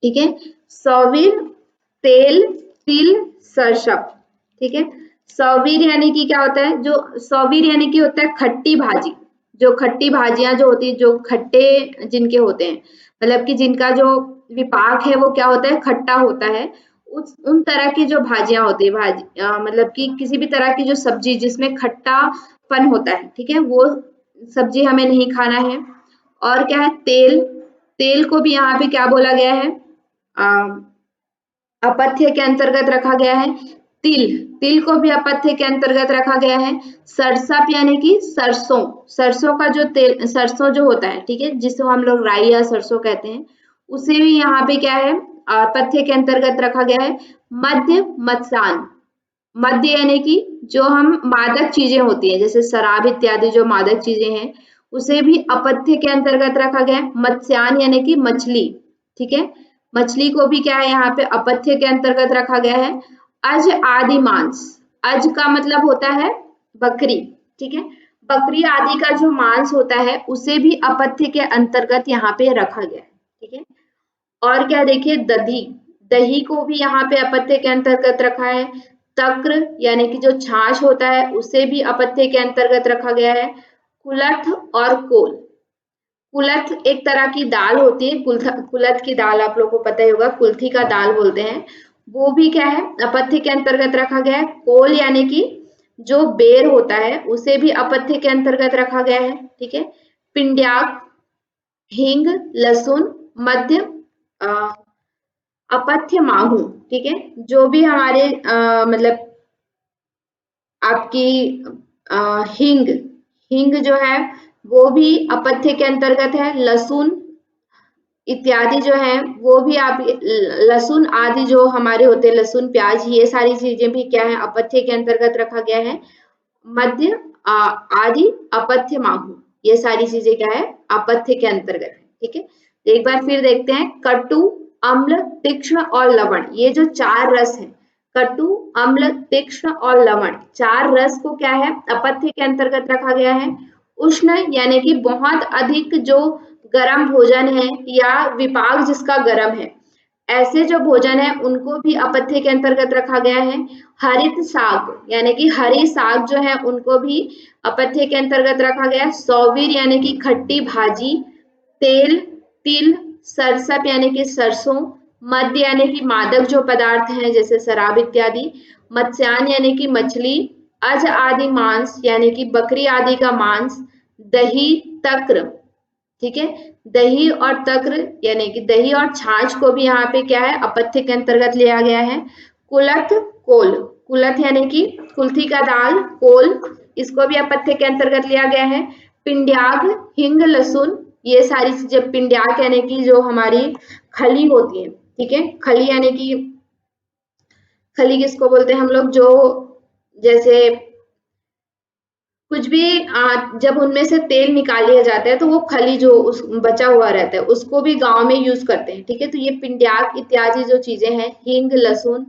ठीक है, सौवीर, तेल, तिल, सरसप। ठीक है, सौवीर यानी कि क्या होता है? जो सौवीर यानी कि होता है खट्टी भाजी, जो खट्टी भाजियां जो होती है, जो खट्टे जिनके होते हैं, मतलब कि जिनका जो विपाक है वो क्या होता है? खट्टा होता है। उस उन तरह की जो भाजियां होती है, मतलब कि किसी भी तरह की जो सब्जी जिसमें खट्टापन होता है, ठीक है, वो सब्जी हमें नहीं खाना है। और क्या है? तेल, तेल को भी यहाँ पे क्या बोला गया है? अपथ्य के अंतर्गत रखा गया है। तिल, तिल को भी अपथ्य के अंतर्गत रखा गया है। सरसप यानी कि सरसों, सरसों का जो तेल, सरसों जो होता है, ठीक है, जिसको हम लोग राई या सरसों कहते हैं, उसे भी यहाँ पे क्या है? अपथ्य के अंतर्गत रखा गया है। मद्य, मत्स्यान, मद्य यानी कि जो हम मादक चीजें होती हैं जैसे शराब इत्यादि जो मादक चीजें हैं उसे भी अपथ्य के अंतर्गत रखा गया है। मत्स्यान यानी कि मछली, ठीक है, मछली को भी क्या है यहाँ पे अपथ्य के अंतर्गत रखा गया है। अज आदि मांस, अज का मतलब होता है बकरी, ठीक है, बकरी आदि का जो मांस होता है उसे भी अपथ्य के अंतर्गत यहाँ पे रखा गया है। ठीक है, और क्या देखिए? दही, दही को भी यहाँ पे अपथ्य के अंतर्गत रखा है। तक्र यानी कि जो छाछ होता है उसे भी अपथ्य के अंतर्गत रखा गया है। कुलथ और कोल, कुलथ एक तरह की दाल होती है, कुलथ की दाल आप लोगों को पता ही होगा, कुल्थी का दाल बोलते हैं, वो भी क्या है? अपथ्य के अंतर्गत रखा गया है। कोल यानी कि जो बेर होता है उसे भी अपथ्य के अंतर्गत रखा गया है। ठीक है, पिंड्याक, हींग, लहसुन, मध्य, अपथ्य माहू, ठीक है, जो भी हमारे मतलब आपकी हींग, हींग जो है वो भी अपथ्य के अंतर्गत है। लहसुन इत्यादि जो है वो भी आप लहसुन आदि जो हमारे होते हैं, लहसुन प्याज, ये सारी चीजें भी क्या है, अपथ्य के अंतर्गत रखा गया है। मध्य आदि अपथ्य माहू, ये सारी चीजें क्या है, अपथ्य के अंतर्गत है। ठीक है, तो एक बार फिर देखते हैं, कटु, अम्ल, तीक्ष्ण और लवण, ये जो चार रस है, कटु, अम्ल, तीक्ष्ण और लवण, चार रस को क्या है, अपथ्य के अंतर्गत रखा गया है। उष्ण यानी कि बहुत अधिक जो गर्म भोजन है या विपाक जिसका गर्म है, ऐसे जो भोजन है उनको भी अपथ्य के अंतर्गत रखा गया है। हरित साग यानी कि हरी साग जो है उनको भी अपथ्य के अंतर्गत रखा गया है। सौवीर यानी कि खट्टी भाजी, तेल, तिल, सरसप यानी कि सरसों, मद्य यानी कि मादक जो पदार्थ हैं जैसे शराब इत्यादि, मत्स्यान यानी कि मछली, अज आदि मांस यानी कि बकरी आदि का मांस, दही, तक्र, ठीक है, दही और तक्र यानी कि दही और छाछ को भी यहाँ पे क्या है, अपथ्य के अंतर्गत लिया गया है। कुलथ, कोल, कुलथ यानी कि कुल्थी का दाल, कोल, इसको भी अपथ्य के अंतर्गत लिया गया है। पिंड्याग, हिंग, लहसुन, ये सारी चीजें, पिंड्याग यानी कि जो हमारी खली होती है, ठीक है, खली यानी कि खली किसको बोलते हैं हम लोग, जो जैसे कुछ भी जब उनमें से तेल निकाल लिया जाता है तो वो खली जो उस बचा हुआ रहता है उसको भी गांव में यूज करते हैं। ठीक है, तो ये पिंड्याक इत्यादि जो चीजें हैं, हींग, लहसुन,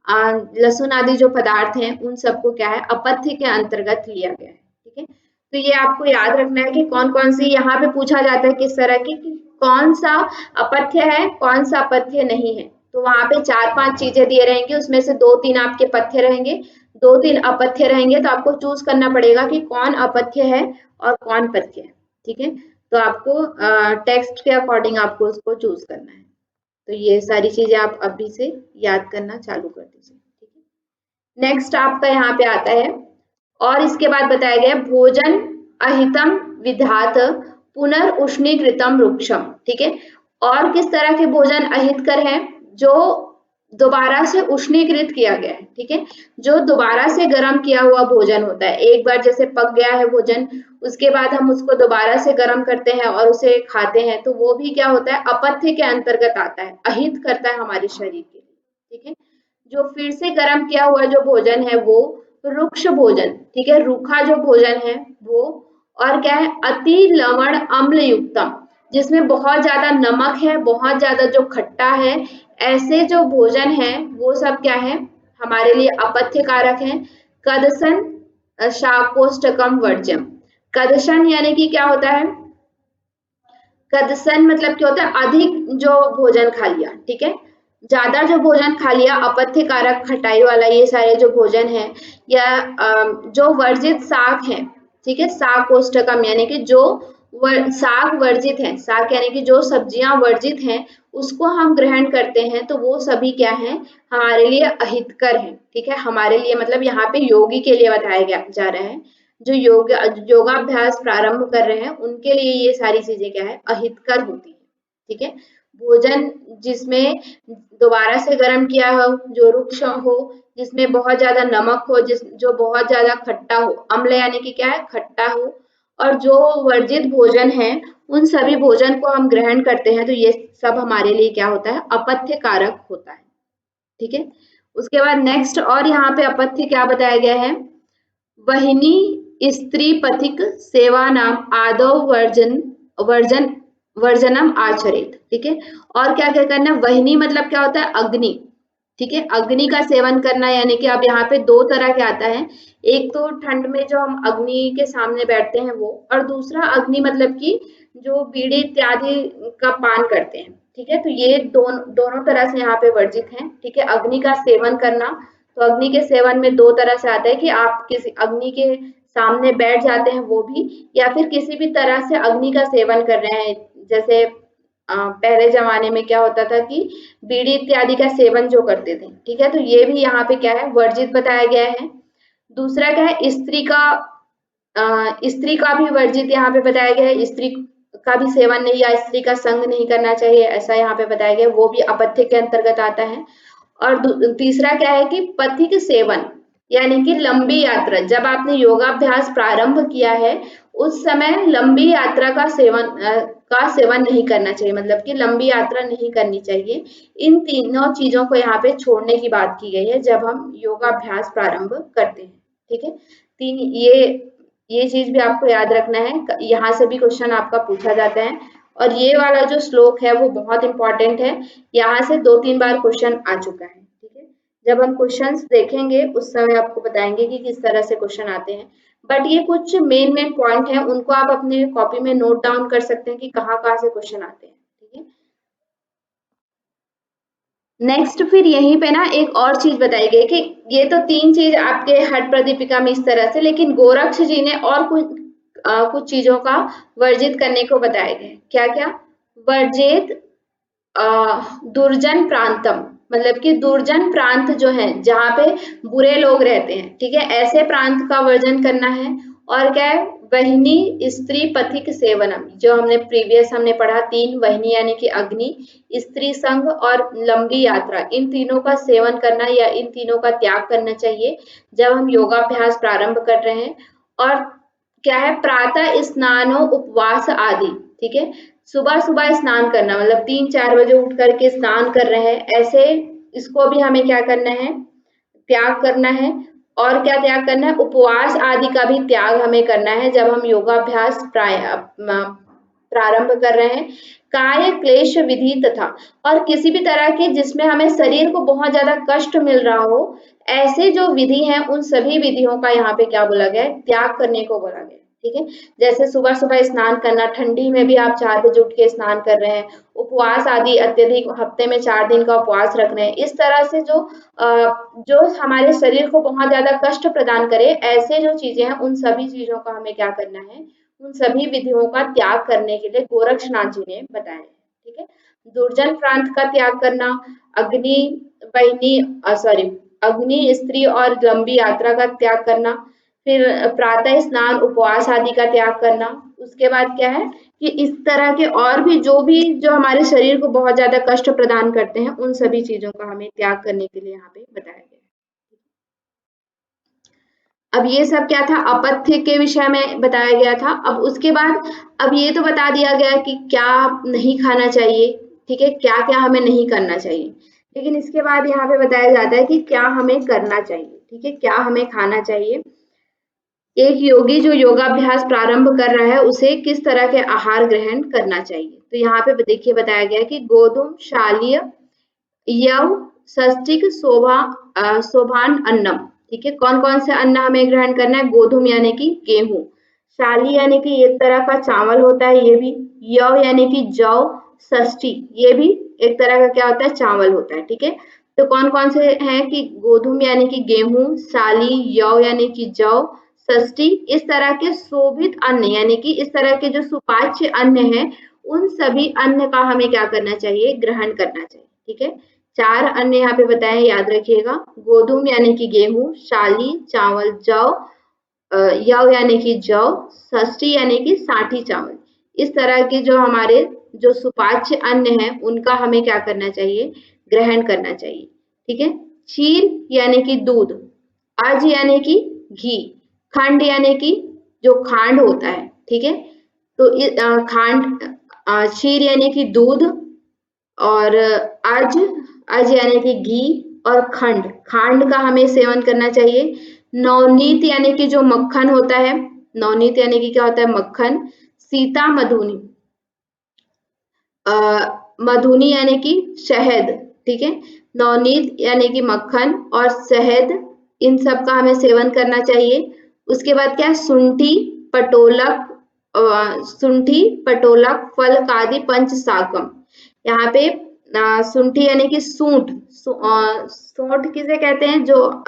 लहसुन आदि जो पदार्थ हैं उन सबको क्या है, अपथ्य के अंतर्गत लिया गया है। ठीक है, तो ये आपको याद रखना है कि कौन कौन सी, यहाँ पे पूछा जाता है किस तरह की, कि कौन सा अपथ्य है कौन सा अपथ्य नहीं है। तो वहां पे 4-5 चीजें दिए रहेंगे, उसमें से 2-3 आपके पथ्य रहेंगे, 2-3 अपथ्य रहेंगे, तो आपको चूज करना पड़ेगा कि कौन अपथ्य है और कौन पथ्य है। ठीक है, तो आपको टेक्स्ट के अकॉर्डिंग आपको उसको चूज करना है। तो ये सारी चीजें आप अभी से याद करना चालू कर दीजिए। ठीक है, नेक्स्ट आपका यहाँ पे आता है, और इसके बाद बताया गया भोजन अहितम विधात पुनर्उष्णीकृतम रुक्षम। ठीक है, और किस तरह के भोजन अहितकर है, जो दोबारा से उष्णीकृत किया गया है। ठीक है, जो दोबारा से गर्म किया हुआ भोजन होता है, एक बार जैसे पक गया है भोजन, उसके बाद हम उसको दोबारा से गर्म करते हैं और उसे खाते हैं, तो वो भी क्या होता है, अपथ्य के अंतर्गत आता है, अहित करता है हमारे शरीर के लिए। ठीक है, जो फिर से गर्म किया हुआ जो भोजन है वो रुक्ष भोजन, ठीक है, रूखा जो भोजन है वो, और क्या है, अति लवण अम्ल युक्तम, जिसमें बहुत ज्यादा नमक है, बहुत ज्यादा जो खट्टा है, ऐसे जो भोजन है वो सब क्या है, हमारे लिए अपथ्य कारक है। कदसन शाकोष्टकम वर्ज्यम, कदसन यानी कि क्या होता है, कदसन मतलब क्या होता है, अधिक जो भोजन खा लिया। ठीक है, ज्यादा जो भोजन खा लिया, अपथ्य कारक, खटाई वाला, ये सारे जो भोजन है, या जो वर्जित साग है, ठीक है, साग कोष्टकम यानी कि जो साग वर्जित है, साग यानी कि जो सब्जियां वर्जित हैं उसको हम ग्रहण करते हैं, तो वो सभी क्या है, हमारे लिए अहितकर है। ठीक है, हमारे लिए मतलब यहाँ पे योगी के लिए बताया गया जा रहा है, जो योगाभ्यास प्रारंभ कर रहे हैं उनके लिए ये सारी चीजें क्या है, अहितकर होती है। ठीक है, भोजन जिसमें दोबारा से गर्म किया हो, जो रुक्ष हो, जिसमें बहुत ज्यादा नमक हो, जो बहुत ज्यादा खट्टा हो, अम्ल यानी कि क्या है, खट्टा हो, और जो वर्जित भोजन है उन सभी भोजन को हम ग्रहण करते हैं, तो ये सब हमारे लिए क्या होता है, अपथ्य कारक होता है। ठीक है, उसके बाद नेक्स्ट, और यहाँ पे अपथ्य क्या बताया गया है, वहिनी स्त्री पथिक सेवा नाम आदौ वर्जन वर्जन वर्जनम आचरित। ठीक है, और क्या क्या करना, वहिनी मतलब क्या होता है, अग्नि। ठीक है, अग्नि का सेवन करना, यानी कि अब यहाँ पे दो तरह के आता है, एक तो ठंड में जो हम अग्नि के सामने बैठते हैं वो, और दूसरा अग्नि मतलब कि जो बीड़ी इत्यादि का पान करते हैं। ठीक है, तो ये दोनों तरह से यहाँ पे वर्जित है। ठीक है, अग्नि का सेवन करना, तो अग्नि के सेवन में दो तरह से आता है कि आप किसी अग्नि के सामने बैठ जाते हैं वो भी, या फिर किसी भी तरह से अग्नि का सेवन कर रहे हैं, जैसे पहले जमाने में क्या होता था कि बीड़ी इत्यादि का सेवन जो करते थे। ठीक है, तो ये भी यहाँ पे क्या है, वर्जित बताया गया है। दूसरा क्या है, स्त्री का भी वर्जित यहाँ पे बताया गया है, स्त्री का भी सेवन नहीं या स्त्री का संग नहीं करना चाहिए, ऐसा यहाँ पे बताया गया, वो भी अपथ्य के अंतर्गत आता है। और तीसरा क्या है कि पथिक सेवन, यानी कि लंबी यात्रा। जब आपने योगाभ्यास प्रारंभ किया है उस समय लंबी यात्रा का सेवन नहीं करना चाहिए, मतलब कि लंबी यात्रा नहीं करनी चाहिए। इन तीनों चीजों को यहाँ पे छोड़ने की बात की गई है जब हम योगाभ्यास प्रारंभ करते हैं। ठीक है, तीन ये चीज भी आपको याद रखना है, यहाँ से भी क्वेश्चन आपका पूछा जाता है। और ये वाला जो श्लोक है वो बहुत इंपॉर्टेंट है, यहाँ से 2-3 बार क्वेश्चन आ चुका है। ठीक है, जब हम क्वेश्चंस देखेंगे उस समय आपको बताएंगे कि किस तरह से क्वेश्चन आते हैं। बट ये कुछ मेन पॉइंट है, उनको आप अपने कॉपी में नोट डाउन कर सकते हैं कि कहाँ से क्वेश्चन आते हैं। ठीक है, नेक्स्ट फिर यहीं पे ना एक और चीज बताई गई कि ये तो 3 चीज आपके हट प्रदीपिका में इस तरह से, लेकिन गोरक्ष जी ने और कुछ चीजों का वर्जित करने को बताया गया। क्या क्या वर्जित? दुर्जन प्रांतम, मतलब कि दुर्जन प्रांत जो है जहाँ पे बुरे लोग रहते हैं, ठीक है, ऐसे प्रांत का वर्जन करना है। और क्या है? वहिनी स्त्री पथिक सेवनम, जो हमने पढ़ा 3 वहिनी यानी कि अग्नि, स्त्री संग और लंबी यात्रा, इन तीनों का सेवन करना या इन तीनों का त्याग करना चाहिए जब हम योगाभ्यास प्रारंभ कर रहे हैं। और क्या है? प्रातः स्नानो उपवास आदि। ठीक है, सुबह सुबह स्नान करना, मतलब 3-4 बजे उठ करके स्नान कर रहे हैं, ऐसे इसको भी हमें क्या करना है? त्याग करना है। और क्या त्याग करना है? उपवास आदि का भी त्याग हमें करना है जब हम योगाभ्यास प्रारंभ कर रहे हैं। काय क्लेश विधि तथा, और किसी भी तरह के जिसमें हमें शरीर को बहुत ज्यादा कष्ट मिल रहा हो, ऐसे जो विधि हैं उन सभी विधियों का यहाँ पे क्या बोला गया है? त्याग करने को बोला गया है। ठीक है, जैसे सुबह सुबह स्नान करना, ठंडी में भी आप 4 बजे उठ के स्नान कर रहे हैं, उपवास आदि अत्यधिक हफ्ते में 4 दिन का उपवास रख रहे हैं, इस तरह से जो हमारे शरीर को बहुत ज्यादा कष्ट प्रदान करे, ऐसे जो चीजें हैं उन सभी चीजों का हमें क्या करना है? उन सभी विधियों का त्याग करने के लिए गोरक्षनाथ जी ने बताया है। ठीक है, दुर्जन प्रांत का त्याग करना, अग्नि अग्नि स्त्री और लंबी यात्रा का त्याग करना, फिर प्रातः स्नान उपवास आदि का त्याग करना। उसके बाद क्या है कि इस तरह के और भी जो हमारे शरीर को बहुत ज्यादा कष्ट प्रदान करते हैं, उन सभी चीजों का हमें त्याग करने के लिए यहाँ पे बताया गया है। अब ये सब क्या था? अपथ्य के विषय में बताया गया था। अब उसके बाद अब ये तो बता दिया गया कि क्या नहीं खाना चाहिए, ठीक है, क्या क्या हमें नहीं करना चाहिए। लेकिन इसके बाद यहाँ पे बताया जाता है कि क्या हमें करना चाहिए। ठीक है, क्या हमें खाना चाहिए। एक योगी जो योगाभ्यास प्रारंभ कर रहा है उसे किस तरह के आहार ग्रहण करना चाहिए। तो यहाँ पे देखिए बताया गया कि गोधूम शालीय यव षष्टिक शोभान अन्नम। ठीक है, कौन कौन से अन्न हमें ग्रहण करना है? गोधूम यानी कि गेहूं, शाली यानी कि एक तरह का चावल होता है ये भी, यव यानी कि जौ, षष्टि ये भी एक तरह का क्या होता है? चावल होता है। ठीक है, तो कौन कौन से हैं कि गोधूम यानी कि गेहूं, शाली, यव यानी कि जौ, षष्टि, इस तरह के शोभित अन्न यानी कि इस तरह के जो सुपाच्य अन्न है, उन सभी अन्न का हमें क्या करना चाहिए? ग्रहण करना चाहिए। ठीक है, 4 अन्न यहाँ पे बताए, याद रखिएगा। गोधूम यानी कि गेहूं, शाली चावल, जौ, यव यानी कि जौ, षष्टि यानी कि साठी चावल, इस तरह के जो हमारे जो सुपाच्य अन्न है उनका हमें क्या करना चाहिए? ग्रहण करना चाहिए। ठीक है, क्षीर यानी कि दूध, अज यानी कि घी, खंड यानी कि जो खांड होता है। ठीक है, तो क्षीर यानी कि दूध, और अज अज यानी कि घी, और खांड का हमें सेवन करना चाहिए। नवनीत यानी कि जो मक्खन होता है, नवनीत यानी कि क्या होता है? मक्खन। सीता मधुनी, मधुनी यानी कि शहद। ठीक है, नवनीत यानी कि मक्खन और शहद, इन सब का हमें सेवन करना चाहिए। उसके बाद क्या? शुंठी पटोलक फल कादि पंच साकम। यहाँ पे शुंठी यानी कि सूंठ, सूंठ किसे कहते हैं? जो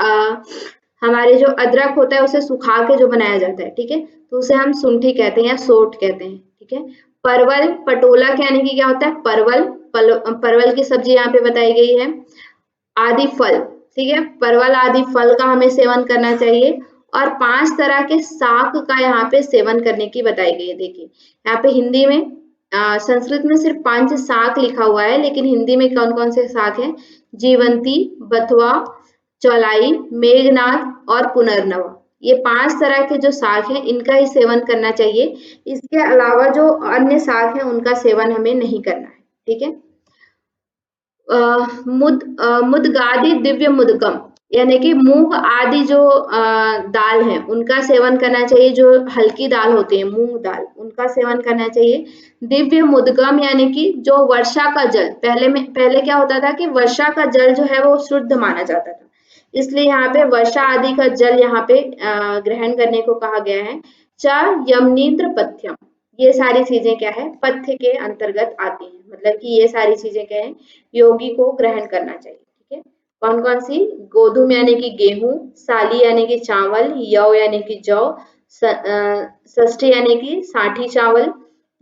हमारे जो अदरक होता है उसे सुखा के जो बनाया जाता है, ठीक है, तो उसे हम शुंठी कहते हैं या सोठ कहते हैं। ठीक है, परवल पटोलक यानी कि क्या होता है? परवल की सब्जी यहाँ पे बताई गई है। आदि फल, ठीक है, परवल आदि फल का हमें सेवन करना चाहिए। और 5 तरह के शाक का यहाँ पे सेवन करने की बताई गई है। देखिए यहाँ पे हिंदी में, संस्कृत में सिर्फ 5 शाक लिखा हुआ है, लेकिन हिंदी में कौन कौन से शाक है? जीवंती, बथुआ, चौलाई, मेघनाद और पुनर्नवा। ये 5 तरह के जो शाक हैं इनका ही सेवन करना चाहिए। इसके अलावा जो अन्य शाक हैं उनका सेवन हमें नहीं करना है, ठीक है। मुदगादि दिव्य मुदगम, यानी कि मूंग आदि जो दाल है उनका सेवन करना चाहिए। जो हल्की दाल होती है मूंग दाल, उनका सेवन करना चाहिए। दिव्य मुदगम यानी कि जो वर्षा का जल, पहले क्या होता था कि वर्षा का जल जो है वो शुद्ध माना जाता था, इसलिए यहाँ पे वर्षा आदि का जल यहाँ पे ग्रहण करने को कहा गया है। च यमनींद्र पथ्यम, ये सारी चीजें क्या है, पथ्य के अंतर्गत आती हैं, मतलब कि ये सारी चीजें क्या है, योगी को ग्रहण करना चाहिए, ठीक है। कौन कौन सी, गोधूम यानी कि गेहूं, साली यानी कि चावल, यव यानी कि जौ, षष्ठी यानी कि साठी चावल,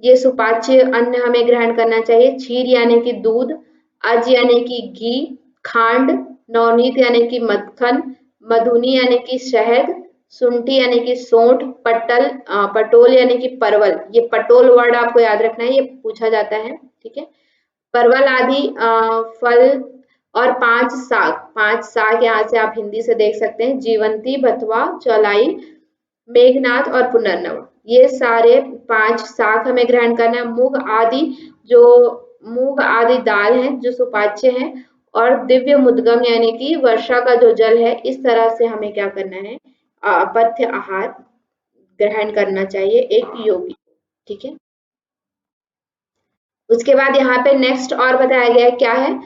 ये सुपाच्य अन्न हमें ग्रहण करना चाहिए। क्षीर यानी कि दूध, अज यानी कि घी, खांड, नवनीत यानी कि मक्खन, मधुनी यानी कि शहद, शुंठी यानी कि सौंठ, पटोल यानी कि परवल, ये पटोल वर्ड आपको याद रखना है, ये पूछा जाता है, ठीक है। परवल आदि फल और 5 साग यहाँ से आप हिंदी से देख सकते हैं, जीवंती, बथुआ, चौलाई, मेघनाथ और पुनर्नवा, ये सारे 5 शाक हमें ग्रहण करना है। मूंग आदि दाल है जो सुपाच्य है, और दिव्य मुद्गम यानी कि वर्षा का जो जल है, इस तरह से हमें क्या करना है, अपथ्य आहार ग्रहण करना चाहिए एक योगी, ठीक है। उसके बाद यहाँ पे नेक्स्ट और बताया गया है क्या है,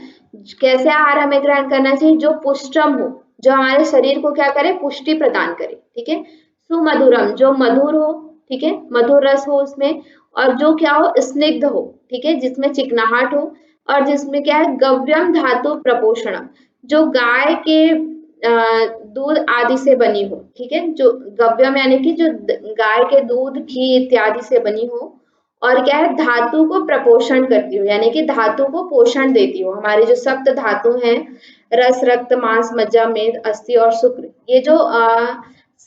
कैसे आहार हमें ग्रहण करना चाहिए, जो पुष्टम हो, जो हमारे शरीर को क्या करे, पुष्टि प्रदान करे, ठीक है। सुमधुरम, जो मधुर हो, ठीक है, मधुर रस हो उसमें, और जो क्या हो, स्निग्ध हो, ठीक है, जिसमें चिकनाहट हो, और जिसमें क्या है, गव्यम धातु प्रपोषणम, जो गाय के दूध आदि से बनी हो, ठीक है, जो गव्यम यानी कि जो गाय के दूध, घी इत्यादि से बनी हो, और क्या है, धातु को प्रपोषण करती हो, यानी कि धातु को पोषण देती हो। हमारी जो सप्त धातु हैं, रस, रक्त, मांस, मज्जा, मेद, अस्थि और शुक्र, ये जो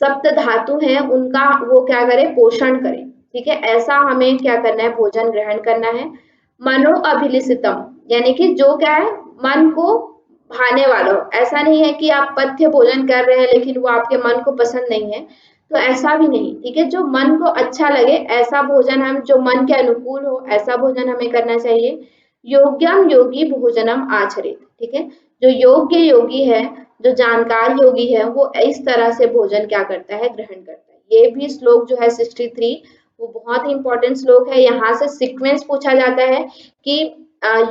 सप्त धातु हैं उनका वो क्या करे, पोषण करे, ठीक है। ऐसा हमें क्या करना है, भोजन ग्रहण करना है। मनो अभिलिषितम, यानी कि जो क्या है, मन को भाने वाला हो, ऐसा नहीं है कि आप पथ्य भोजन कर रहे हैं लेकिन वो आपके मन को पसंद नहीं है, तो ऐसा भी नहीं, ठीक है। जो मन को अच्छा लगे ऐसा भोजन, हम जो मन के अनुकूल हो ऐसा भोजन हमें करना चाहिए। योग्यम योगी भोजनम आचरित, ठीक है। जो योग्य योगी है, जो जानकार योगी है, वो इस तरह से भोजन क्या करता है, ग्रहण करता है। ये भी श्लोक जो है 63, वो बहुत ही इंपॉर्टेंट श्लोक है। यहाँ से सीक्वेंस पूछा जाता है कि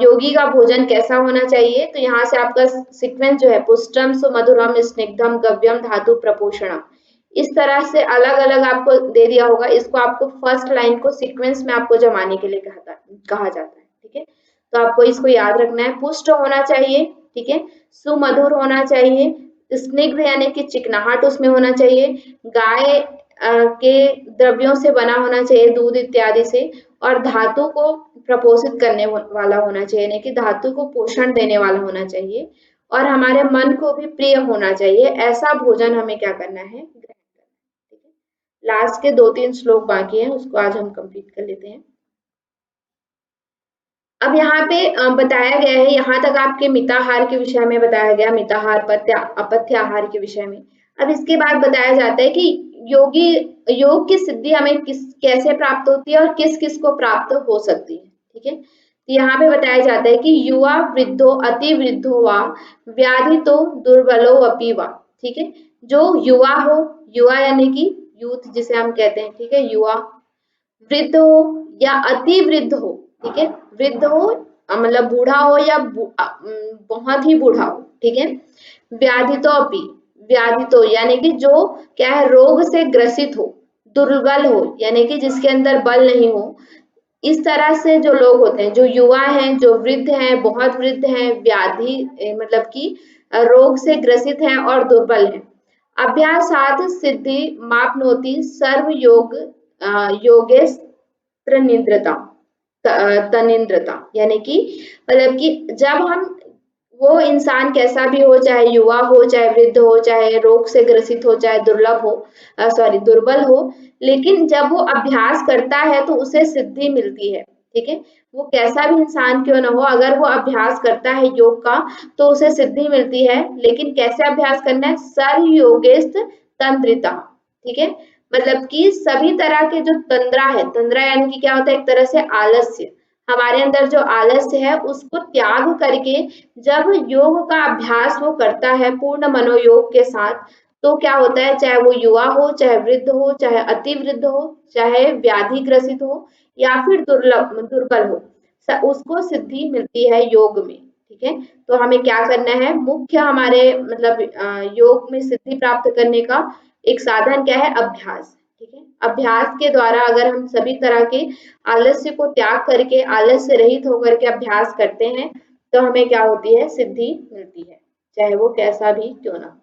योगी का भोजन कैसा होना चाहिए, तो यहाँ से आपका सीक्वेंस जो है, पुष्टम, सुमधुरम, स्निग्धम, गव्यम, धातु प्रपोषणम, इस तरह से अलग अलग आपको दे दिया होगा। इसको आपको फर्स्ट लाइन को सीक्वेंस में आपको जमाने के लिए कहा जाता है, ठीक है। तो आपको इसको याद रखना है, पुष्ट होना चाहिए, ठीक है, सुमधुर होना चाहिए, स्निग्ध यानी कि चिकनाहट उसमें होना चाहिए, गाय के द्रव्यों से बना होना चाहिए, दूध इत्यादि से, और धातु को प्रपोषित करने वाला होना चाहिए, यानी कि धातु को पोषण देने वाला होना चाहिए, और हमारे मन को भी प्रिय होना चाहिए। ऐसा भोजन हमें क्या करना है, ग्रहण करना है, ठीक है। लास्ट के 2-3 श्लोक बाकी हैं, उसको आज हम कंप्लीट कर लेते हैं। अब यहाँ पे बताया गया है, यहाँ तक आपके मिताहार के विषय में बताया गया, मिताहार, अपथ्य आहार के विषय में। अब इसके बाद बताया जाता है कि योग की सिद्धि हमें कैसे प्राप्त होती है और किस किस को प्राप्त हो सकती है, ठीक है। तो यहाँ पे बताया जाता है कि युवा वृद्धो अति वृद्धो वा व्याधि तो दुर्बलो अपी वा, ठीक है। जो युवा हो, युवा यानी कि यूथ जिसे हम कहते हैं, ठीक है, युवा, वृद्ध हो या अति वृद्ध हो, ठीक है, वृद्ध हो मतलब बूढ़ा हो या बहुत ही बूढ़ा हो, ठीक है। व्याधितो अपि, व्याधितो यानी कि जो क्या है, रोग से ग्रसित हो, दुर्बल हो यानी कि जिसके अंदर बल नहीं हो, इस तरह से जो लोग होते हैं, जो युवा हैं, जो वृद्ध हैं, बहुत वृद्ध हैं, व्याधि मतलब कि रोग से ग्रसित हैं और दुर्बल हैं। अभ्यासात सिद्धि मापनोति सर्व योग योगेश तनिन्द्रता, यानी कि मतलब कि जब हम, वो इंसान कैसा भी हो, चाहे युवा हो, चाहे वृद्ध हो, चाहे रोग से ग्रसित हो, चाहे दुर्बल हो, लेकिन जब वो अभ्यास करता है तो उसे सिद्धि मिलती है, ठीक है। वो कैसा भी इंसान क्यों ना हो, अगर वो अभ्यास करता है योग का तो उसे सिद्धि मिलती है। लेकिन कैसे अभ्यास करना है? सर्वयोगेस्त तंद्रिता, ठीक है। मतलब कि सभी तरह के जो तंद्रा है, तंद्रा यानी कि क्या होता है? एक तरह से आलस्य, हमारे अंदर जो आलस्य है उसको त्याग करके जब योग का अभ्यास वो करता है पूर्ण मनोयोग के साथ, तो क्या होता है? चाहे वो युवा हो, चाहे वृद्ध हो, चाहे अति वृद्ध हो, चाहे व्याधि ग्रसित हो या फिर दुर्बल हो, उसको सिद्धि मिलती है योग में, ठीक है। तो हमें क्या करना है? मुख्य हमारे मतलब योग में सिद्धि प्राप्त करने का एक साधन क्या है? अभ्यास, ठीक है। अभ्यास के द्वारा अगर हम सभी तरह के आलस्य को त्याग करके, आलस्य रहित होकर के अभ्यास करते हैं, तो हमें क्या होती है? सिद्धि मिलती है, चाहे वो कैसा भी क्यों ना हो।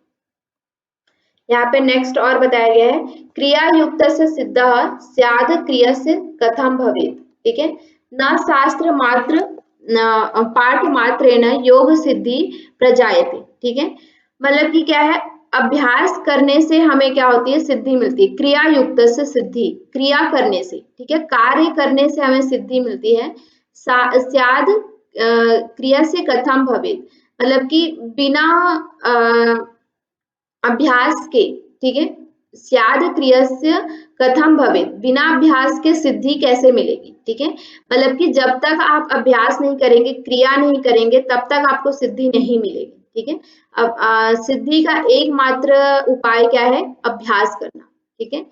यहाँ पे नेक्स्ट और बताया गया है, क्रिया युक्त से सिद्ध स्याद क्रियस्य कथम भवेत्, ठीक है। न शास्त्र मात्र पाठ मात्रेण योग सिद्धि प्रजायते, ठीक है। मतलब कि क्या है? अभ्यास करने से हमें क्या होती है? सिद्धि मिलती है। क्रिया युक्त से सिद्धि, क्रिया करने से, ठीक है, कार्य करने से हमें सिद्धि मिलती है। स्याद क्रिया से कथम भवेत्, मतलब कि बिना अभ्यास के, ठीक है, स्याद क्रियस्य कथम भवेत्, बिना अभ्यास के सिद्धि कैसे मिलेगी, ठीक है। मतलब कि जब तक आप अभ्यास नहीं करेंगे, क्रिया नहीं करेंगे, तब तक आपको सिद्धि नहीं मिलेगी, ठीक है। अब सिद्धि का एकमात्र उपाय क्या है? अभ्यास करना, ठीक है।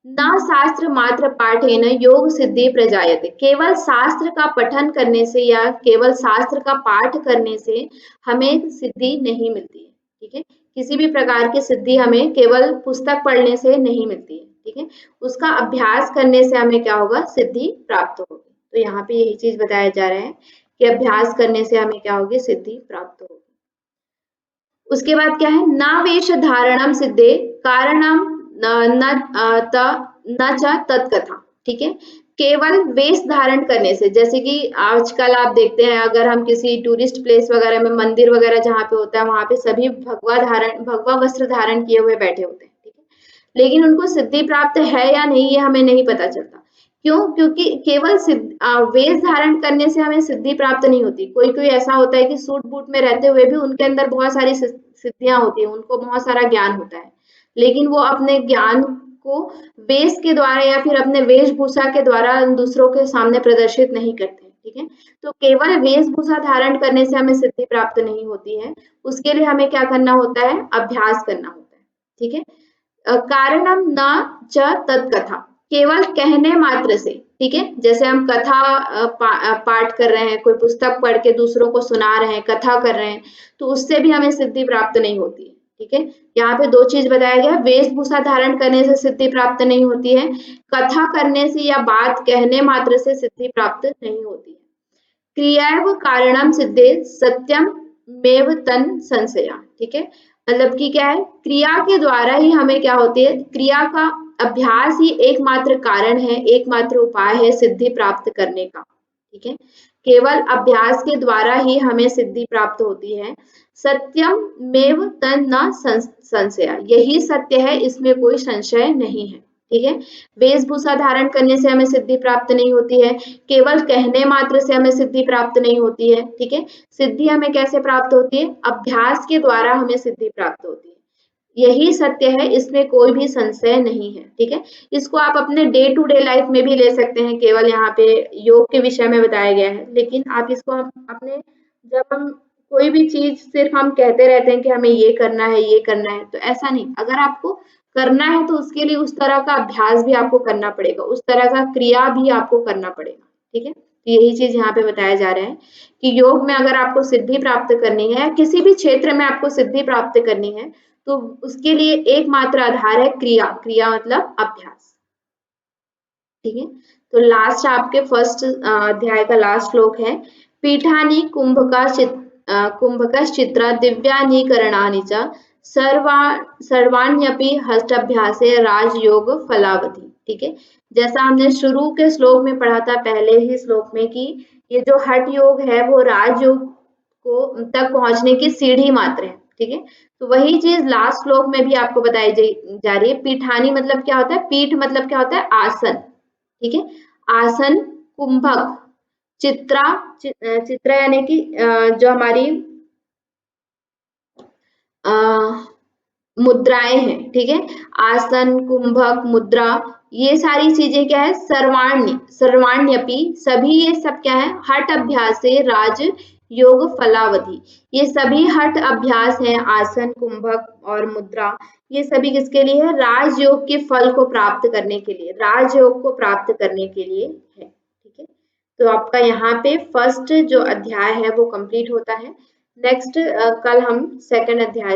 न शास्त्र मात्र पाठेन योग सिद्धि प्रजायते, केवल शास्त्र का पठन करने से या केवल शास्त्र का पाठ करने से हमें सिद्धि नहीं मिलती है, ठीक है। किसी भी प्रकार की सिद्धि हमें केवल पुस्तक पढ़ने से नहीं मिलती है, ठीक है। उसका अभ्यास करने से हमें क्या होगा? सिद्धि प्राप्त होगी। तो यहाँ पे यही चीज बताया जा रहा है कि अभ्यास करने से हमें क्या होगी? सिद्धि प्राप्त होगी। उसके बाद क्या है? न वेश धारणम सिद्धे कारणम न च तत्कथा, ठीक है। केवल वेश धारण करने से, जैसे कि आजकल आप देखते हैं, अगर हम किसी टूरिस्ट प्लेस वगैरह में, मंदिर वगैरह जहाँ पे होता है, वहां पे सभी भगवा वस्त्र धारण किए हुए बैठे होते हैं, ठीक है। लेकिन उनको सिद्धि प्राप्त है या नहीं, ये हमें नहीं पता चलता। क्यों? क्योंकि केवल वेश धारण करने से हमें सिद्धि प्राप्त नहीं होती। कोई कोई ऐसा होता है कि सूट बूट में रहते हुए भी उनके अंदर बहुत सारी सिद्धियां होती है, उनको बहुत सारा ज्ञान होता है, लेकिन वो अपने ज्ञान को वेश के द्वारा या फिर अपने वेशभूषा के द्वारा दूसरों के सामने प्रदर्शित नहीं करते, ठीक है। तो केवल वेशभूषा धारण करने से हमें सिद्धि प्राप्त नहीं होती है, उसके लिए हमें क्या करना होता है? अभ्यास करना होता है, ठीक है। कारणम न च तत्कथा, केवल कहने मात्र से, ठीक है। जैसे हम कथा पाठ कर रहे हैं, कोई पुस्तक पढ़ के दूसरों को सुना रहे हैं, कथा कर रहे हैं, तो उससे भी हमें सिद्धि प्राप्त नहीं होती है, ठीक है। यहाँ पे दो चीज बताया गया, वेशभूषा धारण करने से सिद्धि प्राप्त नहीं होती है, कथा करने से या बात कहने मात्र से सिद्धि प्राप्त नहीं होती है। क्रियाव कारणम सिद्धे सत्यम मेव तन संशया, ठीक है। मतलब कि क्या है? क्रिया के द्वारा ही हमें क्या होती है? क्रिया का अभ्यास ही एकमात्र कारण है, एकमात्र उपाय है सिद्धि प्राप्त करने का, ठीक है। केवल अभ्यास के द्वारा ही हमें सिद्धि प्राप्त होती है। सत्यम मेव तन न संशया, यही सत्य है, इसमें कोई संशय नहीं है, ठीक है। वेशभूषा धारण करने से हमें सिद्धि प्राप्त नहीं होती है, केवल कहने मात्र से हमें सिद्धि प्राप्त नहीं होती है, ठीक है। सिद्धि हमें कैसे प्राप्त होती है? अभ्यास के द्वारा हमें सिद्धि प्राप्त होती है, यही सत्य है, इसमें कोई भी संशय नहीं है, ठीक है। इसको आप अपने डे टू डे लाइफ में भी ले सकते हैं, केवल यहाँ पे योग के विषय में बताया गया है, लेकिन आप इसको अपने, जब हम कोई भी चीज सिर्फ हम कहते रहते हैं कि हमें ये करना है, ये करना है, तो ऐसा नहीं, अगर आपको करना है तो उसके लिए उस तरह का अभ्यास भी आपको करना पड़ेगा, उस तरह का क्रिया भी आपको करना पड़ेगा, ठीक है। तो यही चीज यहाँ पे बताया जा रहा है कि योग में अगर आपको सिद्धि प्राप्त करनी है, किसी भी क्षेत्र में आपको सिद्धि प्राप्त करनी है, तो उसके लिए एकमात्र आधार है क्रिया, क्रिया मतलब अभ्यास, ठीक है। तो लास्ट आपके फर्स्ट अध्याय का लास्ट श्लोक है, पीठानी कुंभकश्चित्रा दिव्यानि करणानि च सर्वाण्यपि हष्टाभ्यासे राजयोग फलावधि, ठीक है। जैसा हमने शुरू के श्लोक में पढ़ा था, पहले ही श्लोक में, कि ये जो हठ योग है वो राजयोग को तक पहुंचने की सीढ़ी मात्र है, ठीक है। तो वही चीज लास्ट श्लोक में भी आपको बताई जा रही है। पीठानी मतलब क्या होता है? पीठ मतलब क्या होता है? आसन, ठीक है। आसन, कुंभक, चित्रा यानी कि जो हमारी मुद्राएं हैं, ठीक है, आसन, कुंभक, मुद्रा, ये सारी चीजें क्या है, सर्वाण्य, सर्वाण्यपि, सभी ये सब क्या है, हठ अभ्यास से राज योग फलावधि, ये सभी हठ अभ्यास हैं, आसन, कुंभक और मुद्रा, ये सभी किसके लिए है, राजयोग के फल को प्राप्त करने के लिए, राजयोग को प्राप्त करने के लिए है, ठीक है। तो आपका यहाँ पे फर्स्ट जो अध्याय है वो कंप्लीट होता है। नेक्स्ट कल हम सेकंड अध्याय